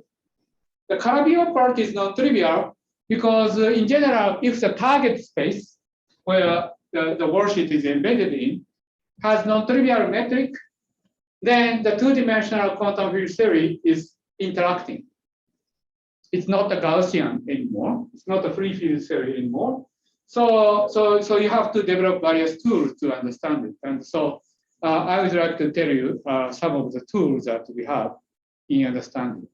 The Calabi-Yau part is non-trivial because in general, if the target space where the worksheet is embedded in has non-trivial metric, then the two-dimensional quantum field theory is interacting. It's not a Gaussian anymore. It's not a free field theory anymore. So you have to develop various tools to understand it. And so I would like to tell you some of the tools that we have in understanding.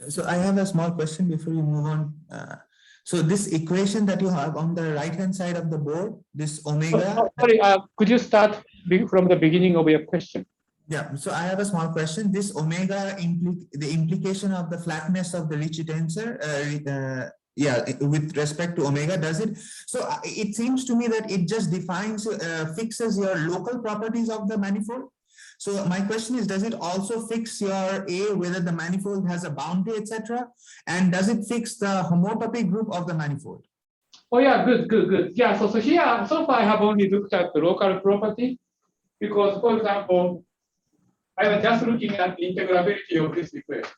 So I have a small question before you move on. So this equation that you have on the right-hand side of the board, this omega. Sorry, could you start from the beginning of your question? Yeah, so I have a small question. This omega, the implication of the flatness of the Ricci tensor, with respect to omega, does it? So it seems to me that it just defines, fixes your local properties of the manifold. So my question is, does it also fix your A, whether the manifold has a boundary, etc.? And does it fix the homotopy group of the manifold? Oh yeah, good. Yeah, so here, so far I have only looked at the local property because, for example, I was just looking at the integrability of this equation.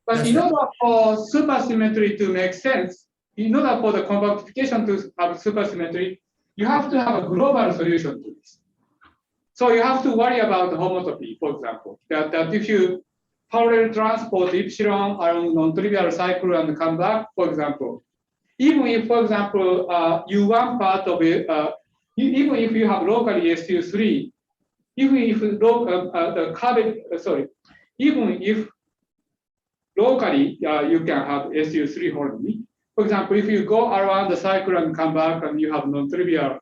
But in order for supersymmetry to make sense, in order for the compactification to have supersymmetry, you have to have a global solution to this. So you have to worry about the homotopy, for example, that if you parallel transport epsilon along non-trivial cycle and come back, for example, even if, for example, U1 part of it, even if you have locally SU3, even if even if locally you can have SU3 holonomy. For example, if you go around the cycle and come back and you have non-trivial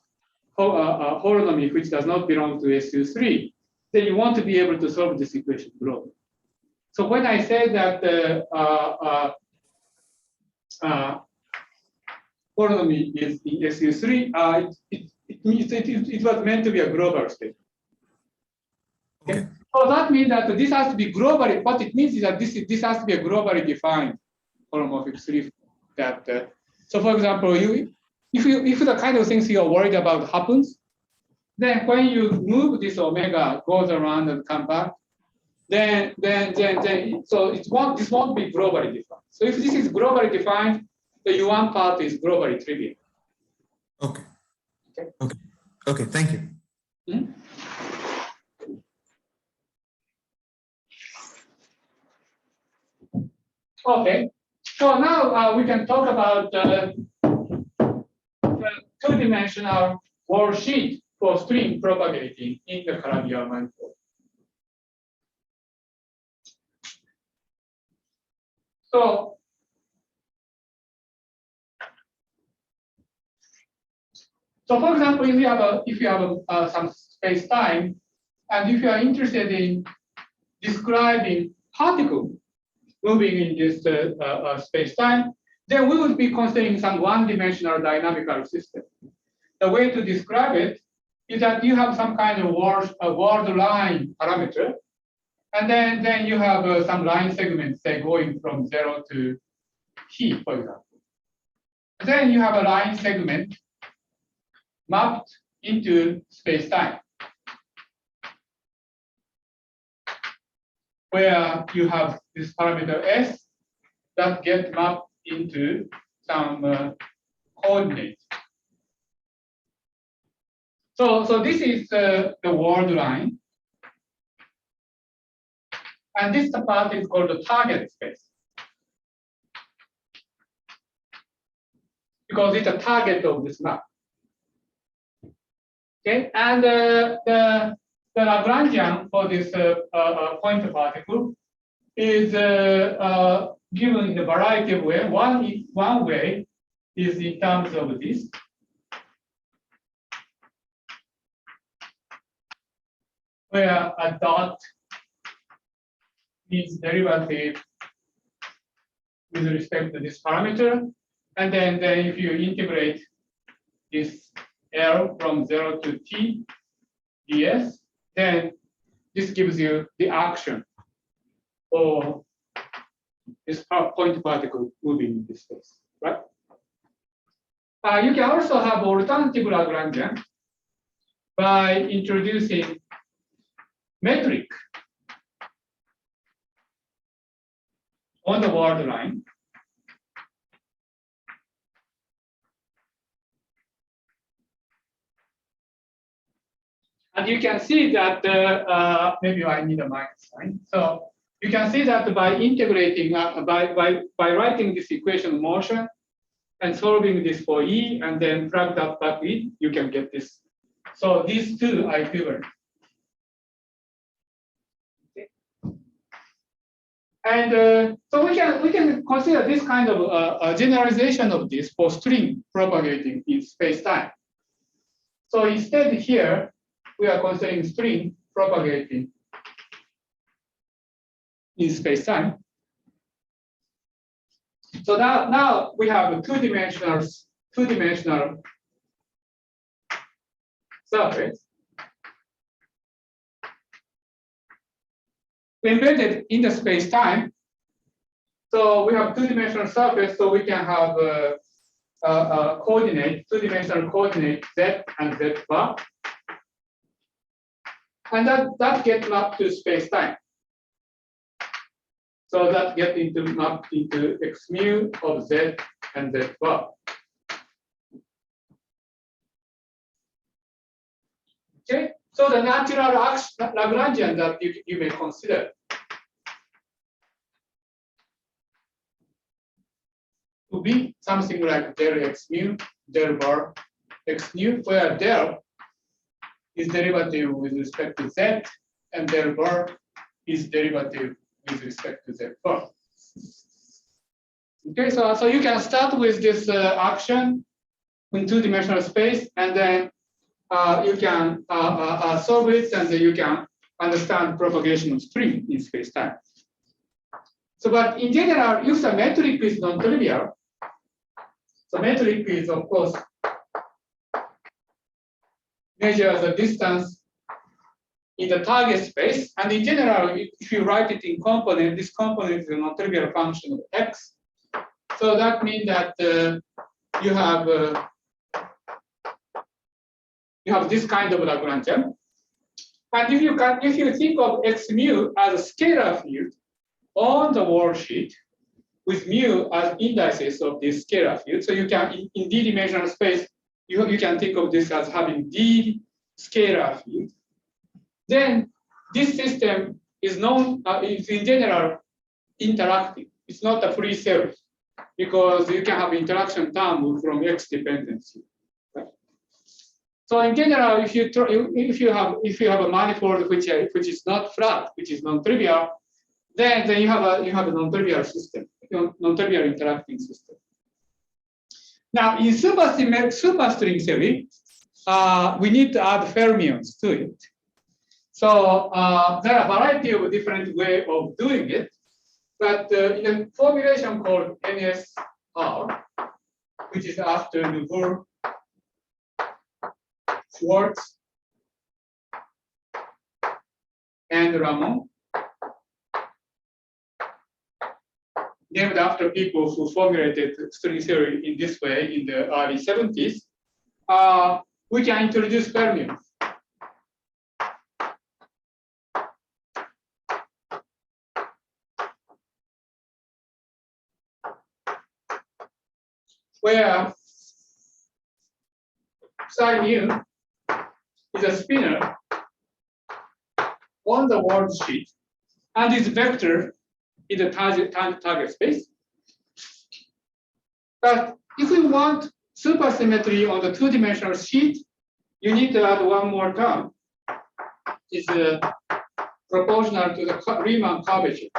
holonomy which does not belong to SU3, then you want to be able to solve this equation globally. So when I say that the holonomy is in SU3, it was meant to be a global state. Okay. So that means that this has to be globally. What it means is that this has to be a globally defined holomorphic three. So, for example, if the kind of things you are worried about happens, then when you move this omega goes around and come back, then so this won't be globally defined. So if this is globally defined, the U1 part is globally trivial. Okay. Okay. Thank you. Mm-hmm. Okay, so now we can talk about the two-dimensional worksheet for string propagating in the Calabi-Yau manifold. So for example, if you have some space-time, and if you are interested in describing particle moving in this space-time, then we would be considering some one-dimensional dynamical system. The way to describe it is that you have some kind of word line parameter, and then you have some line segments, say, going from 0 to T, for example. Then you have a line segment mapped into space-time, where you have this parameter S that get mapped into some coordinate. So this is the world line. And this part is called the target space, because it's a target of this map. Okay, and the Lagrangian for this point particle is given in a variety of ways. One way is in terms of this. Where a dot is derivative with respect to this parameter. And then if you integrate this L from 0 to t ds, then this gives you the action or this point particle moving in this space, right? You can also have alternative Lagrangian by introducing metric on the world line. And you can see that, maybe I need a minus sign. So you can see that by integrating, by writing this equation of motion and solving this for E and then plug that back in, you can get this. So these two are equivalent. Okay. And so we can consider this kind of a generalization of this for string propagating in space-time. So instead here, we are considering string propagating in space-time. So now we have a two-dimensional surface embedded in the space-time. So we have two-dimensional surface, so we can have a coordinate, two-dimensional coordinate z and z bar. And that gets mapped to space-time. So that gets mapped into x mu of z and z bar. Okay, so the natural Lagrangian that you may consider to be something like del x mu, del bar x mu, where del is derivative with respect to z, and del bar is derivative with respect to z bar. Okay, so you can start with this action in two-dimensional space, and then you can solve it, and then you can understand propagation of string in space-time. So, but in general, if the metric is non-trivial, so metric is, of course, measure the distance in the target space. And in general, if you write it in component, this component is a non-trivial function of x. So that means that you have this kind of Lagrangian. And if you think of x mu as a scalar field on the worksheet with mu as indices of this scalar field, so you can in d-dimensional space, you can think of this as having d scalar field. Then this system is is in general interactive. It's not a free series because you can have interaction term from x dependency. Right? So in general, if you have a manifold which is not flat, which is non-trivial, then you have a non-trivial system, non-trivial interacting system. Now, in superstring theory, we need to add fermions to it. So there are a variety of different ways of doing it, but in a formulation called NSR, which is after Nouveau, Schwartz, and Ramon, named after people who formulated string theory in this way in the early 70s, we can introduce fermions. Where psi mu is a spinner on the worksheet, and its vector is the target space. But if we want supersymmetry on the two-dimensional sheet, you need to add one more term. It's proportional to the Riemann curvature.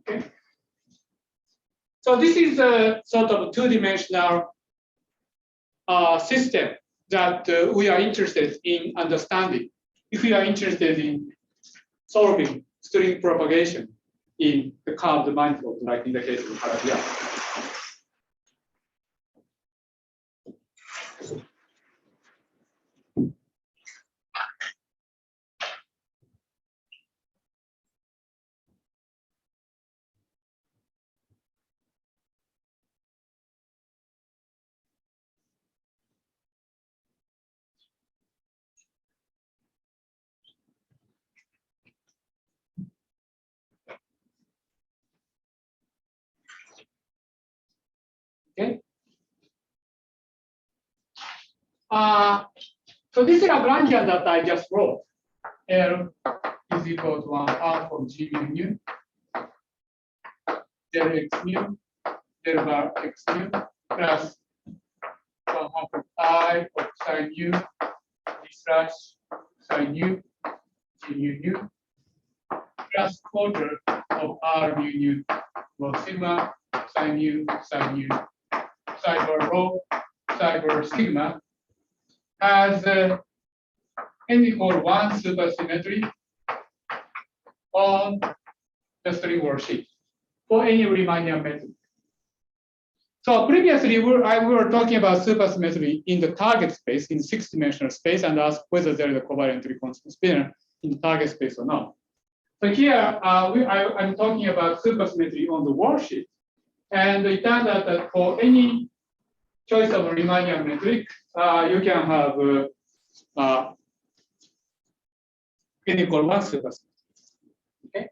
Okay. So this is a sort of two-dimensional system that we are interested in understanding if we are interested in solving string propagation in the curved manifold, like in the case of Calabi-Yau. Okay. So this is Lagrangian that I just wrote. L is equal to 1/2 of G mu nu, del x mu, del bar x mu, plus 1/2 of I of psi mu, d slash psi nu, G mu nu, plus quarter of R mu nu, rho sigma, psi mu, psi bar rho, psi bar sigma, has n equal 1 supersymmetry on the string worksheet for any Riemannian metric. So previously we were talking about supersymmetry in the target space, in 6-dimensional space, and asked whether there is a covariantly constant spinner in the target space or not. So here I'm talking about supersymmetry on the worksheet, and it turns out that for any choice of Riemannian metric, you can have n equal 1 supersymmetry. Okay.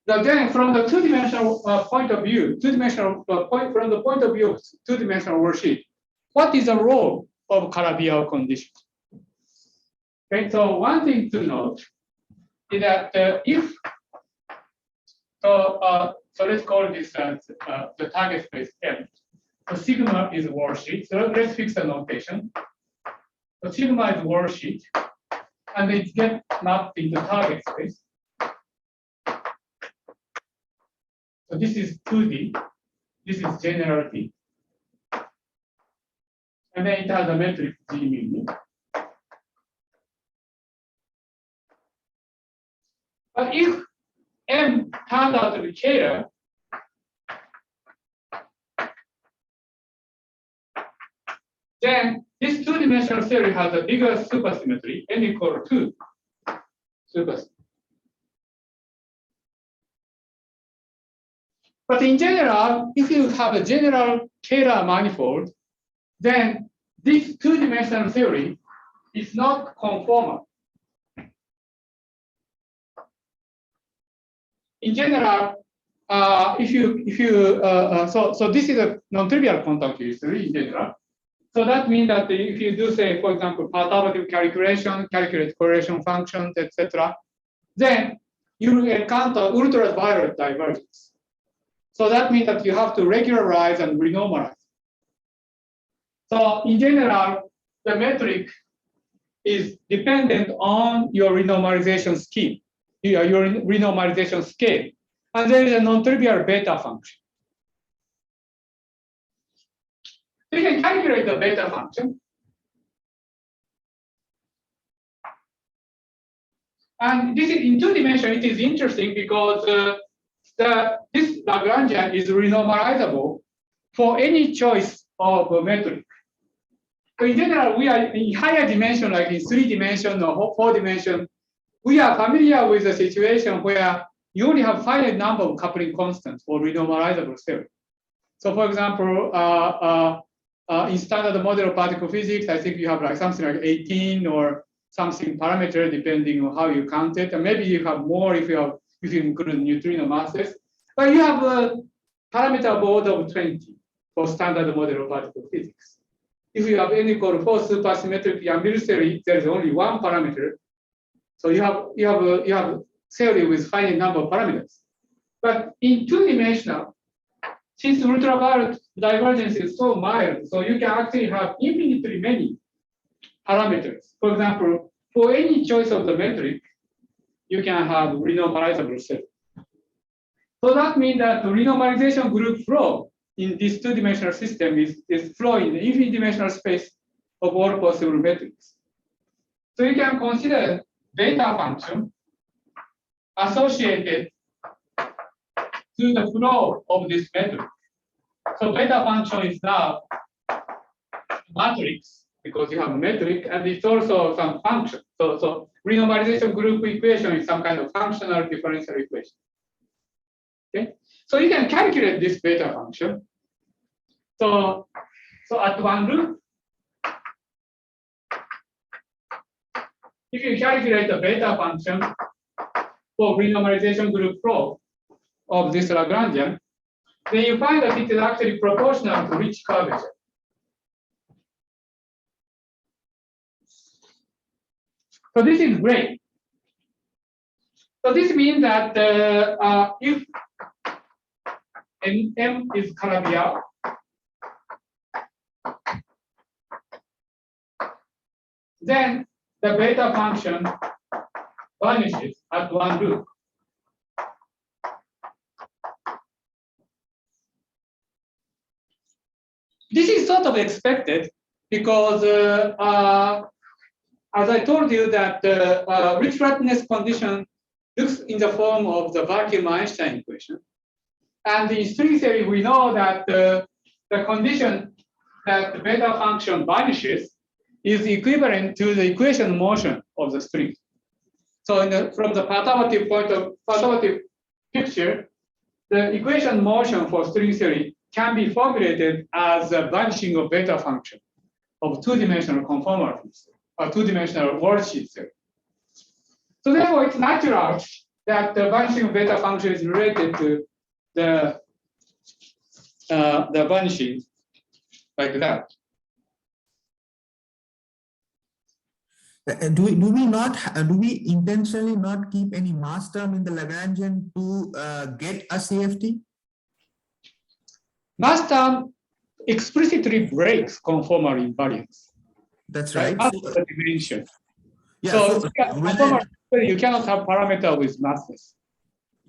Now then, from the two-dimensional point of view, from the point of view of two-dimensional worksheet, what is the role of Calabi-Yau condition? Okay. So one thing to note is that so let's call this as the target space M. So sigma is worksheet. So let's fix the notation. So sigma is worksheet, and it gets mapped into target space. So this is 2D. This is general D. And then it has a metric G mu. But if M turns out to be scalar, then this two-dimensional theory has a bigger supersymmetry, n equal to 2 supersymmetry. But in general, if you have a general scalar manifold, then this two-dimensional theory is not conformal. In general, so this is a non-trivial quantum field theory in general. So that means that if you do, say, for example, perturbative calculation, calculate correlation functions, etc., then you will encounter ultraviolet divergence. So that means that you have to regularize and renormalize. So in general, the metric is dependent on your renormalization scheme, your renormalization scale. And there is a non-trivial beta function. So you can calculate the beta function. And this is in 2 dimensions, it is interesting because this Lagrangian is renormalizable for any choice of a metric. So in general, we are in higher dimension, like in 3 dimension or 4 dimension, we are familiar with a situation where you only have finite number of coupling constants for renormalizable theory. So for example, in standard model of particle physics, I think you have like something like 18 or something parameter depending on how you count it. And maybe you have more if you include neutrino masses. But you have a parameter of order of 20 for standard model of particle physics. If you have n equal to 4 supersymmetric Yang-Mills theory, there is only one parameter. So you have theory with finite number of parameters. But in two-dimensional, since ultraviolet divergence is so mild, so you can actually have infinitely many parameters. For example, for any choice of the metric, you can have renormalizable theory. So that means that the renormalization group flow in this two-dimensional system is flow in the infinite dimensional space of all possible metrics. So you can consider beta function associated to the flow of this metric. So beta function is now matrix because you have a metric, and it's also some function. So renormalization group equation is some kind of functional differential equation. Okay, so you can calculate this beta function. So at one loop, if you calculate the beta function for renormalization group flow of this Lagrangian, then you find that it is actually proportional to rich curvature. So this is great. So this means that if M is Calabi-Yau, then the beta function vanishes at one loop. This is sort of expected because, as I told you, that the rich flatness condition looks in the form of the vacuum Einstein equation. And in string theory, we know that the condition that the beta function vanishes is equivalent to the equation motion of the string. So from the perturbative picture, the equation motion for string theory can be formulated as a vanishing of beta function of two-dimensional conformal or two-dimensional worksheet theory. So therefore, it's natural that the vanishing of beta function is related to the vanishing like that. Do we intentionally not keep any mass term in the Lagrangian to get a CFT? Mass term explicitly breaks conformal invariance. That's right. That's the dimension. Yeah, so you cannot have parameter with massless.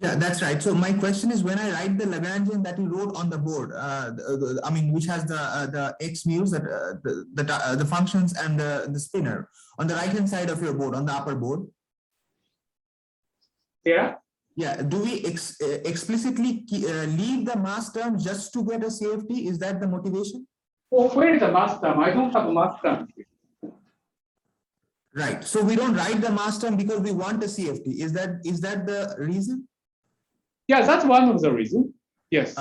Yeah, that's right. So my question is, when I write the Lagrangian that you wrote on the board, I mean, which has the x mu's, the functions and the spinner on the right hand side of your board, on the upper board. Yeah. Yeah. Do we explicitly leave the mass term just to get a CFT? Is that the motivation? Well, where is the mass term? I don't have a mass term. Right. So we don't write the mass term because we want a CFT. Is that the reason? Yeah, that's one of the reasons. Yes.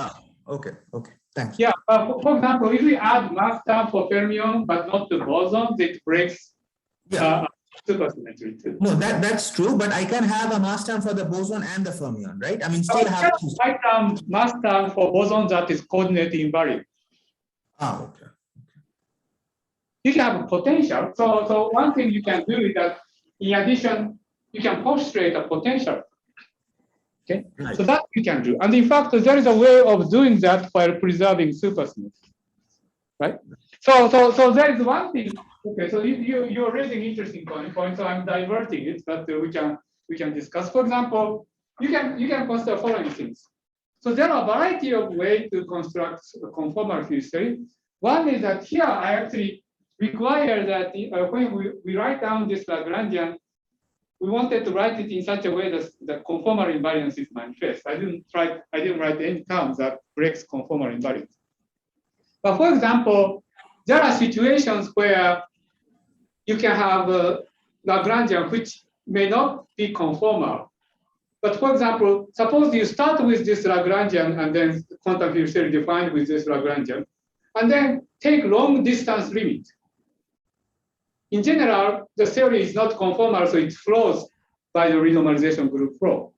Okay. Thanks. Yeah. For example, if we add mass term for fermion but not to bosons, it breaks supersymmetry too. No, that's true. But I can have a mass term for the boson and the fermion, right? I mean, still have mass term for boson that is coordinate invariant. Okay. You can have a potential. So one thing you can do is that, in addition, you can postulate a potential. Okay, right. So that you can do. And in fact, there is a way of doing that while preserving supersymmetry, right? So there is one thing. Okay, so you're raising interesting point. So I'm diverting it, but we can discuss. For example, you can consider following things. So there are a variety of ways to construct a conformal field theory. One is that here I actually require that when we write down this Lagrangian, we wanted to write it in such a way that the conformal invariance is manifest. I didn't write any terms that breaks conformal invariance. But for example, there are situations where you can have a Lagrangian which may not be conformal. But for example, suppose you start with this Lagrangian and then quantum field theory defined with this Lagrangian, and then take long distance limit. In general, the theory is not conformal, so it flows by the renormalization group flow.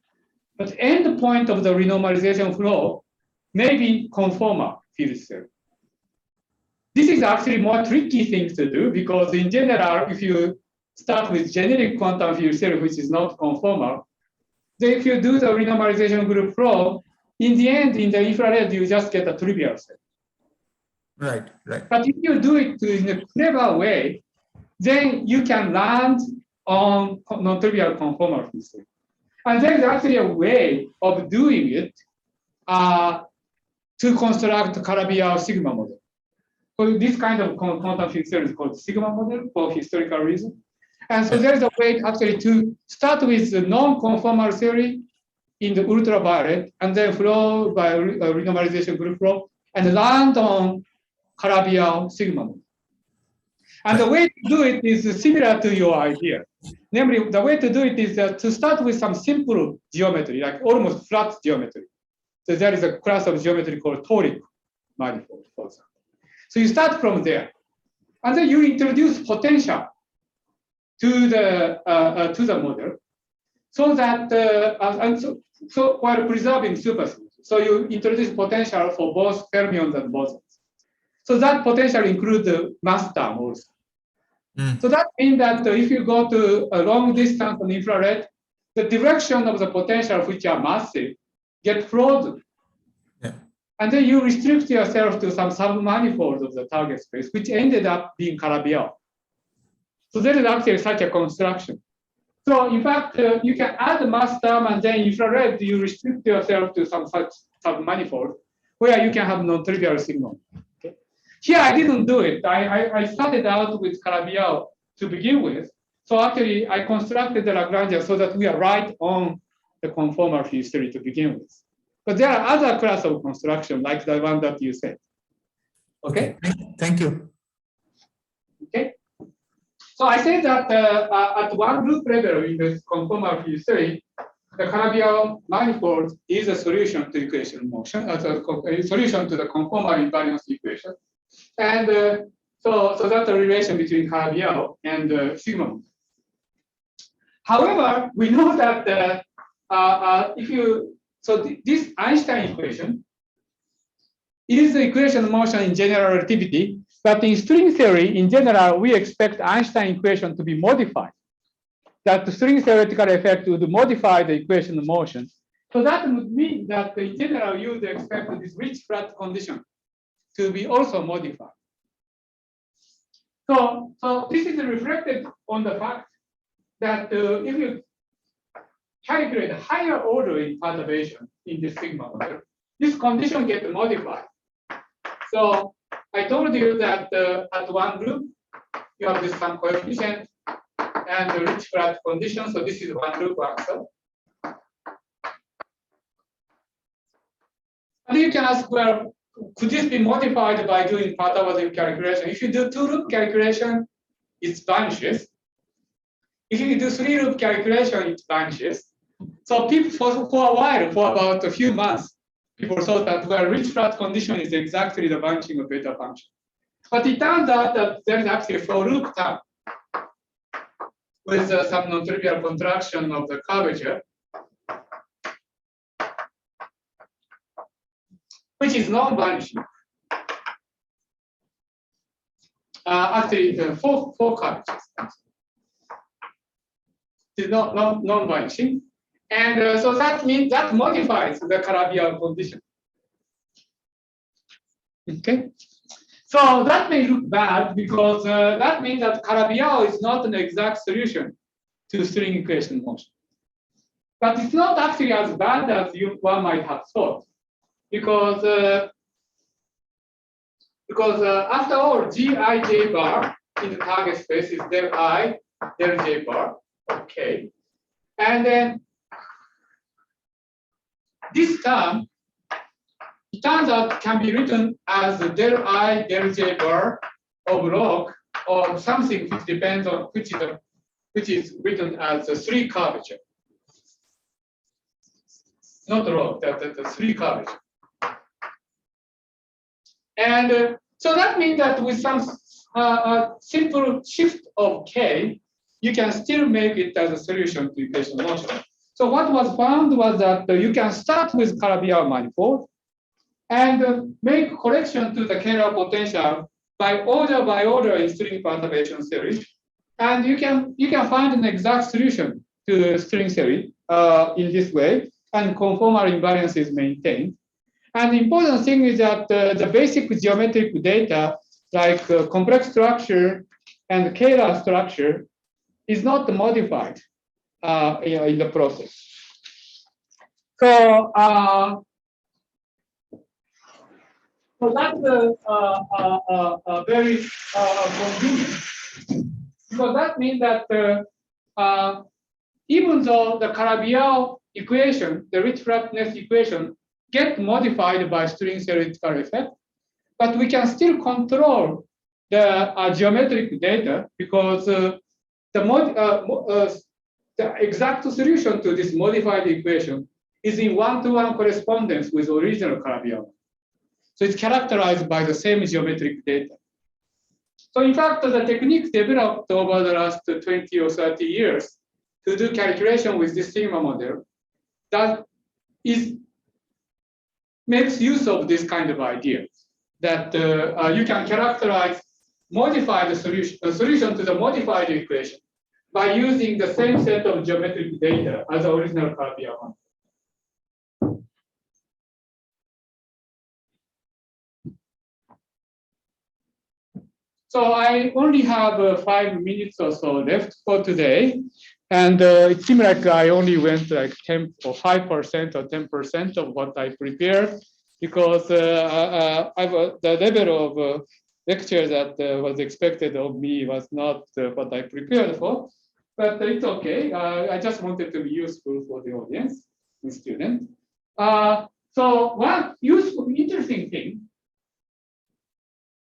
But end point of the renormalization flow may be conformal field theory. This is actually more tricky thing to do because in general, if you start with generic quantum field theory, which is not conformal, then if you do the renormalization group flow, in the end, in the infrared, you just get a trivial set. Right, right. But if you do it in a clever way, then you can land on non-trivial conformal field theory. And there is actually a way of doing it to construct Calabi-Yau sigma model. So this kind of quantum field theory is called sigma model for historical reasons. And so there is a way actually to start with the non-conformal theory in the ultraviolet and then flow by renormalization group flow and land on Calabi-Yau sigma model. And the way to do it is similar to your idea. Namely, the way to do it is to start with some simple geometry, like almost flat geometry. So there is a class of geometry called toric manifold, for example. So you start from there, and then you introduce potential to the model, so that so while preserving supersymmetry. So you introduce potential for both fermions and bosons. So that potential includes the mass term also. So that means that if you go to a long distance on infrared, the direction of the potential, which are massive, get frozen. Yeah. And then you restrict yourself to some submanifolds of the target space, which ended up being Calabi-Yau. So there is actually such a construction. So in fact, you can add the mass term and then infrared, you restrict yourself to some such submanifold where you can have non-trivial signal. Okay. Here, I didn't do it. I started out with Calabi-Yau to begin with. So actually, I constructed the Lagrangian so that we are right on the conformal field theory to begin with. But there are other class of construction, like the one that you said. Okay? Thank you. Okay. So I say that at one group level in the conformal field theory, the Calabi-Yau manifold is a solution to equation motion, a solution to the conformal invariance equation. And so that's the relation between Calabi-Yau and sigma. However, we know that this Einstein equation is the equation of motion in general relativity, but in string theory, in general, we expect Einstein equation to be modified. That the string theoretical effect would modify the equation of motion. So that would mean that in general, you would expect this rich flat condition to be also modified. So this is reflected on the fact that if you calculate higher order in perturbation in this sigma model, this condition gets modified. So I told you that at one group, you have this some coefficient and the rich flat condition. So this is one group answer. And you can ask, well, could this be modified by doing perturbative calculation? If you do two-loop calculation, it vanishes. If you do three-loop calculation, it vanishes. So people, for a while, for about a few months, people thought that, well, rich flat condition is exactly the vanishing of beta function. But it turns out that there is actually a for-loop term with some non-trivial contraction of the curvature, which is non-vanishing. Actually, four curvatures. It's not non-vanishing. And so that means that modifies the Calabi-Yau condition. Okay. So that may look bad because that means that Calabi-Yau is not an exact solution to string equation motion. But it's not actually as bad as one might have thought, because after all, Gij bar in the target space is del I, del J bar. Okay, and then this term, it turns out, can be written as del I, del J bar of log or something which depends on which is which is written as the 3 curvature. Not wrong, the 3 curvature. And so that means that with some simple shift of k, you can still make it as a solution to equation motion. So what was found was that you can start with Calabi-Yau manifold and make correction to the Kähler potential by order in string perturbation theory, and you can find an exact solution to the string theory in this way, and conformal invariance is maintained. And the important thing is that the basic geometric data, like complex structure and Kähler structure, is not modified in the process. So, so that's very convenient, because that means that even though the Calabi-Yau equation, the rich flatness equation, get modified by string theoretical effect, but we can still control the geometric data, because the exact solution to this modified equation is in one-to-one correspondence with original Calabi-Yau. So it's characterized by the same geometric data. So in fact, the technique developed over the last 20 or 30 years to do calculation with this sigma model that makes use of this kind of idea, that you can characterize modified solution to the modified equation by using the same set of geometric data as the original Calabi-Yau. So I only have 5 minutes or so left for today. And it seemed like I only went like 10 or 5% or 10% of what I prepared, because the level of lecture that was expected of me was not what I prepared for. But it's okay. I just wanted to be useful for the audience and students. So one useful, interesting thing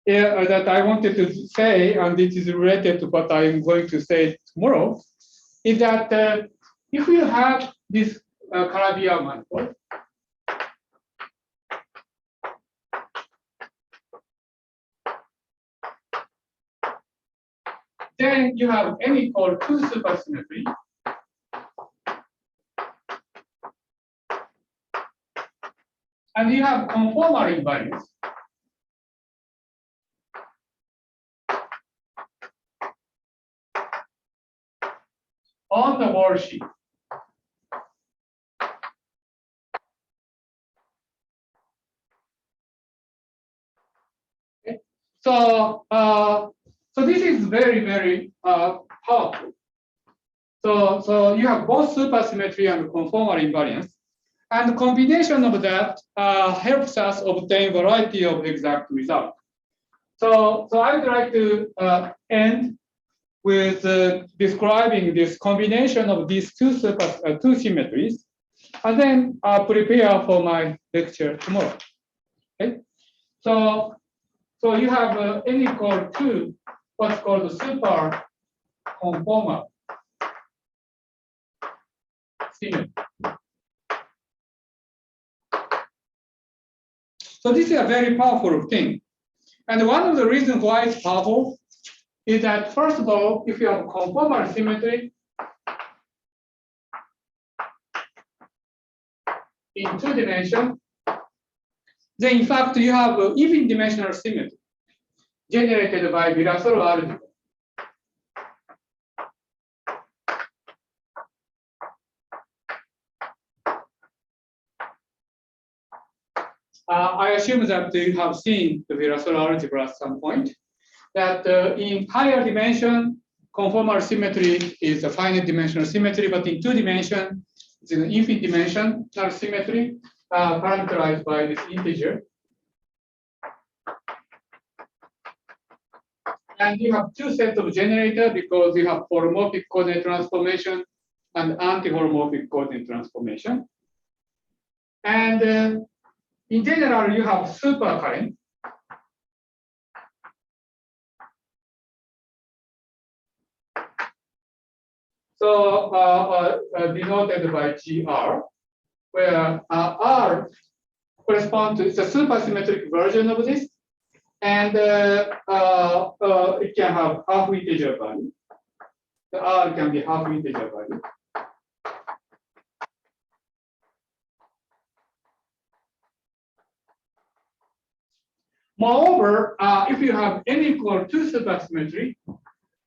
that I wanted to say, and it is related to what I'm going to say tomorrow, is that if you have this Calabi-Yau manifold, then you have n equal 2 supersymmetry, and you have conformal invariance. On the worksheet. Okay. So, so this is very, very powerful. So you have both supersymmetry and conformal invariance, and the combination of that helps us obtain variety of exact results. So I would like to end with describing this combination of these two symmetries, and then prepare for my lecture tomorrow. Okay, so you have n equal to what's called the super conformal symmetry. So this is a very powerful thing, and one of the reasons why it's powerful is that, first of all, if you have conformal symmetry in 2 dimensions, then in fact you have even dimensional symmetry generated by Virasoro algebra. I assume that you have seen the Virasoro algebra at some point, that in higher dimension, conformal symmetry is a finite dimensional symmetry, but in 2 dimensions, it's an infinite dimensional symmetry parameterized by this integer. And you have 2 sets of generator because you have holomorphic coordinate transformation and anti-holomorphic coordinate transformation. And in general, you have supercurrent. So denoted by GR, where R corresponds to, it's a supersymmetric version of this, and it can have half integer value. The R can be half integer value. Moreover, if you have n equal to supersymmetry,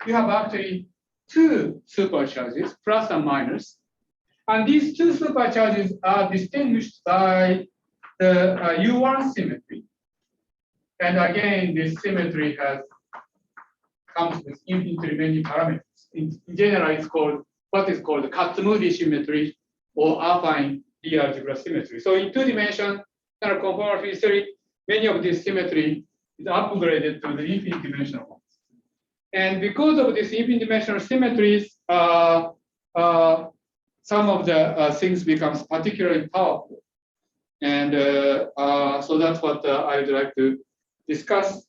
you have actually two supercharges, plus and minus. And these two supercharges are distinguished by the U1 symmetry. And again, this symmetry comes with infinitely many parameters. In general, it's called what is called Kac-Moody symmetry or affine D-algebra symmetry. So in 2 dimension, conformal field theory, many of this symmetry is upgraded to the infinite dimensional ones. And because of this infinite dimensional symmetries, some of the things becomes particularly powerful. And so that's what I would like to discuss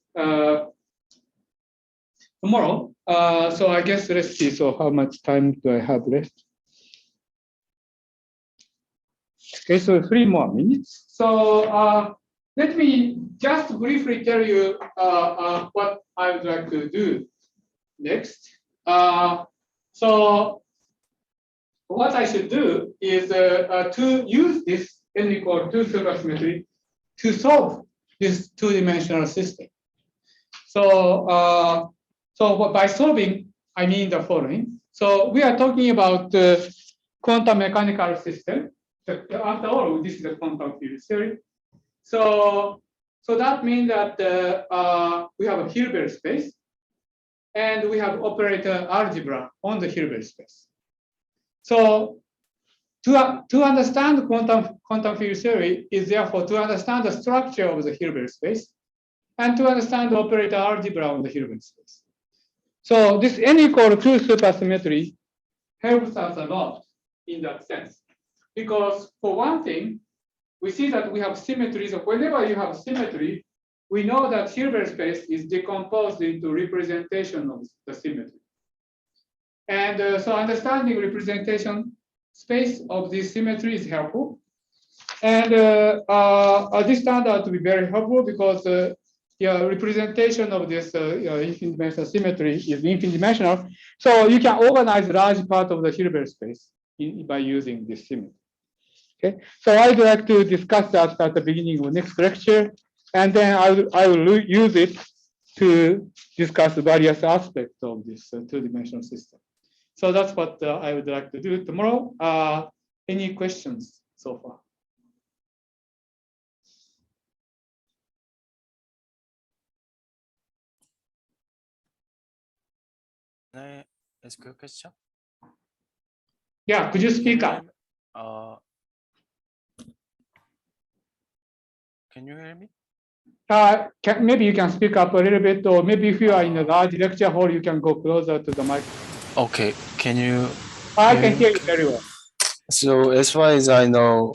tomorrow. So I guess let's see. So how much time do I have left? Okay, so 3 more minutes. So let me just briefly tell you what I would like to do next. So what I should do is to use this n equal to supersymmetry to solve this 2-dimensional system. So, by solving, I mean the following. So we are talking about the quantum mechanical system. After all, this is a quantum field theory. So that means that we have a Hilbert space, and we have operator algebra on the Hilbert space. So to understand quantum field theory is therefore to understand the structure of the Hilbert space and to understand the operator algebra on the Hilbert space. So this n equal to supersymmetry helps us a lot in that sense. Because for one thing, we see that we have symmetries. So whenever you have symmetry, we know that Hilbert space is decomposed into representation of the symmetry. And so understanding representation space of this symmetry is helpful. And this turned out to be very helpful because representation of this infinite dimensional symmetry is infinite dimensional. So you can organize a large part of the Hilbert space by using this symmetry. Okay, so I'd like to discuss that at the beginning of next lecture, and then I will use it to discuss various aspects of this 2-dimensional system. So that's what I would like to do tomorrow. Any questions so far? Can I ask you a question? Yeah, could you speak up? Can you hear me? Maybe you can speak up a little bit, or maybe if you are in a large lecture hall, you can go closer to the mic. Okay, can you? I can hear you very well. So as far as I know,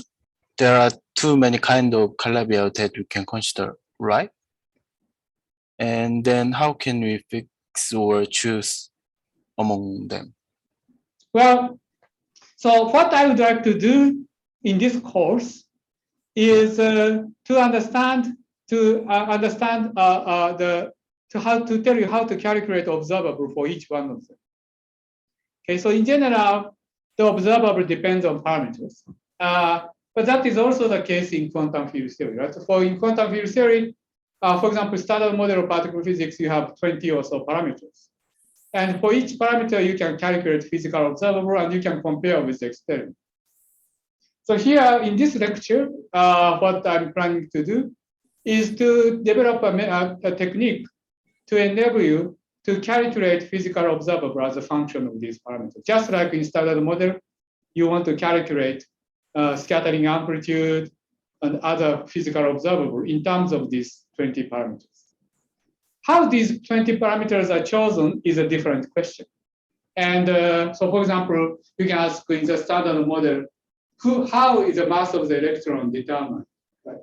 there are too many kind of Calabi-Yau that we can consider, right? And then how can we fix or choose among them? Well, so what I would like to do in this course is to understand how to tell you how to calculate observable for each one of them. Okay, so in general, the observable depends on parameters, but that is also the case in quantum field theory, right? So in quantum field theory, for example, standard model of particle physics, you have 20 or so parameters. And for each parameter, you can calculate physical observable and you can compare with the experiment. So here in this lecture, what I'm planning to do is to develop a technique to enable you to calculate physical observable as a function of these parameters. Just like in standard model, you want to calculate scattering amplitude and other physical observable in terms of these 20 parameters. How these 20 parameters are chosen is a different question. And so for example, you can ask in the standard model, how is the mass of the electron determined? Right?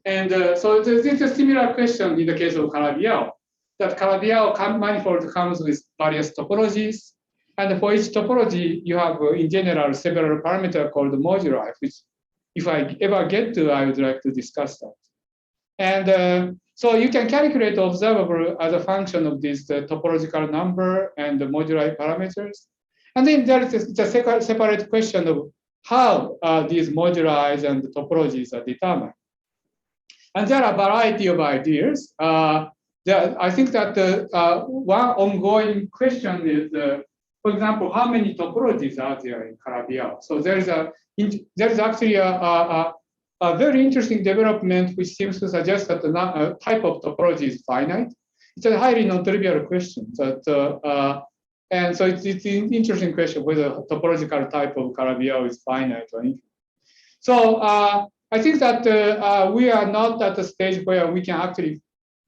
And so it's a similar question in the case of Calabi-Yau, that Calabi-Yau manifold comes with various topologies. And for each topology, you have, in general, several parameters called moduli, which if I ever get to, I would like to discuss that. And so you can calculate observable as a function of this topological number and the moduli parameters. And then there is a separate question of how these moduli and the topologies are determined. And there are a variety of ideas. I think that one ongoing question is, for example, how many topologies are there in Calabi-Yau? So there is actually a very interesting development which seems to suggest that the type of topology is finite. It's a highly non-trivial question. And so it's an interesting question whether topological type of Calabi-Yau is finite or infinite. So I think that we are not at the stage where we can actually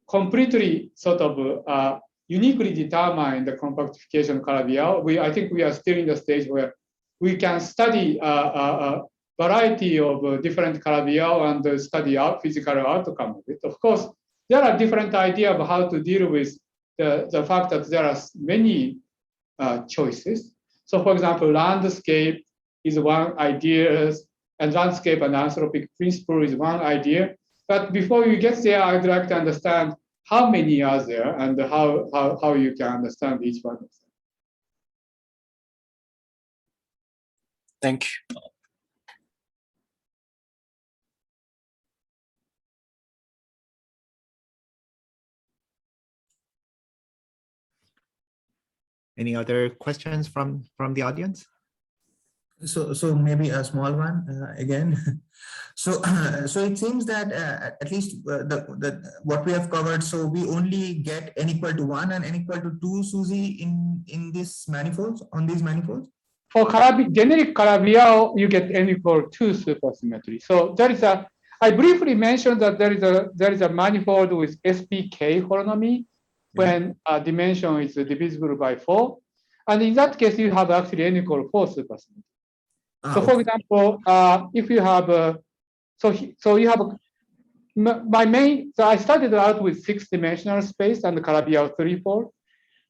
completely sort of uniquely determine the compactification of Calabi-Yau. I think we are still in the stage where we can study a variety of different Calabi-Yau and study our physical outcome of it. Of course, there are different ideas of how to deal with the fact that there are many choices. So for example, landscape is one idea, and landscape and anthropic principle is one idea. But before you get there, I'd like to understand how many are there and how you can understand each one of them. Thank you. Any other questions from the audience? So maybe a small one again. So it seems that at least what we have covered. So we only get n equal to 1 and n equal to 2, Susie, in this manifolds, on these manifolds. For generic Calabi-Yau, you get n equal to supersymmetry. So there is I briefly mentioned that there is a manifold with SPK holonomy when dimension is divisible by 4. And in that case, you have actually n equal 4 supersymmetry. So for example, if you have, so you have so I started out with 6-dimensional space and Calabi-Yau 3-4.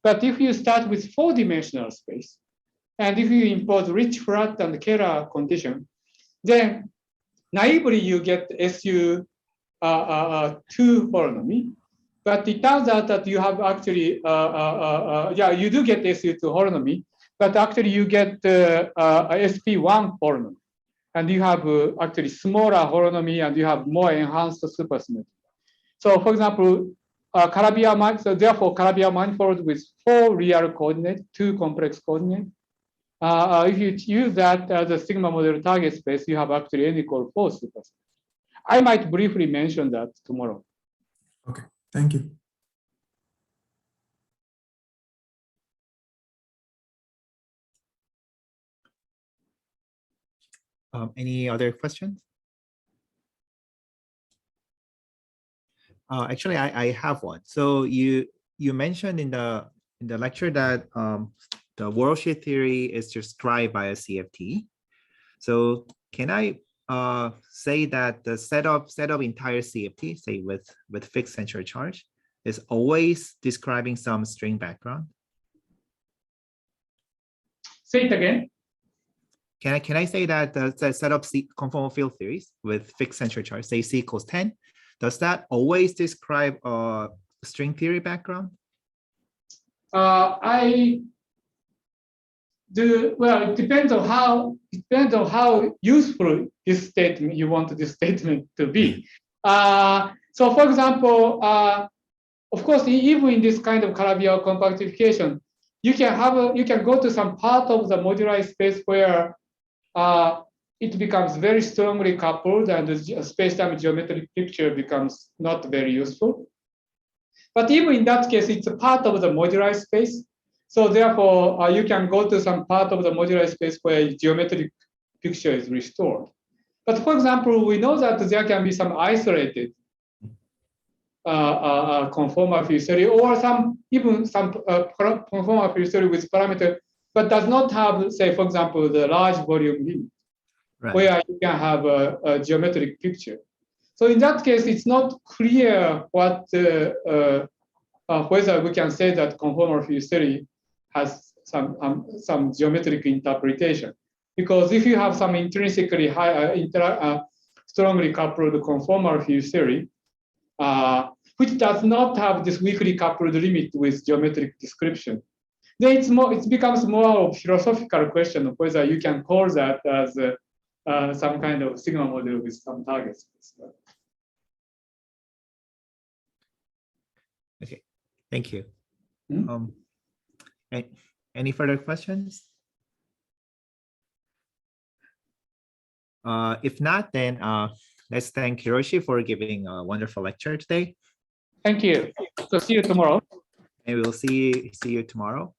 But if you start with 4-dimensional space, and if you impose rich flat and Kähler condition, then naively you get SU2 holonomy. But it turns out that you have actually, you do get SU2 holonomy, but actually you get SP1 holonomy. And you have actually smaller holonomy and you have more enhanced supersymmetry. So for example, Calabi-Yau, so therefore Calabi-Yau manifold with 4 real coordinates, 2 complex coordinates. If you use that as a sigma model target space, you have actually n equal 4 supersymmetry. I might briefly mention that tomorrow. Okay, thank you. Any other questions? Actually, I have one. So you mentioned in the lecture that the worldsheet theory is described by a CFT. So can I say that the set of entire CFT, say with fixed central charge, is always describing some string background? Say it again. Can I say that the set of conformal field theories with fixed central charge, say C equals 10, does that always describe a string theory background? I do. Well, it depends on how useful this statement you want this statement to be. So, for example, of course, even in this kind of Calabi-Yau compactification, you can go to some part of the moduli space where it becomes very strongly coupled and the space-time geometric picture becomes not very useful. But even in that case, it's a part of the moduli space. So therefore, you can go to some part of the moduli space where geometric picture is restored. But for example, we know that there can be some isolated conformal field theory or even some conformal field theory with parameter, but does not have, say, for example, the large volume limit, right, where you can have a geometric picture. So in that case, it's not clear what whether we can say that conformal field theory has some geometric interpretation. Because if you have some intrinsically strongly coupled conformal field theory, which does not have this weakly coupled limit with geometric description, then it becomes more of a philosophical question of whether you can call that as some kind of sigma model with some targets. Okay, thank you. Hmm? Any further questions? If not, then let's thank Hiroshi for giving a wonderful lecture today. Thank you. So see you tomorrow. And we'll see you tomorrow.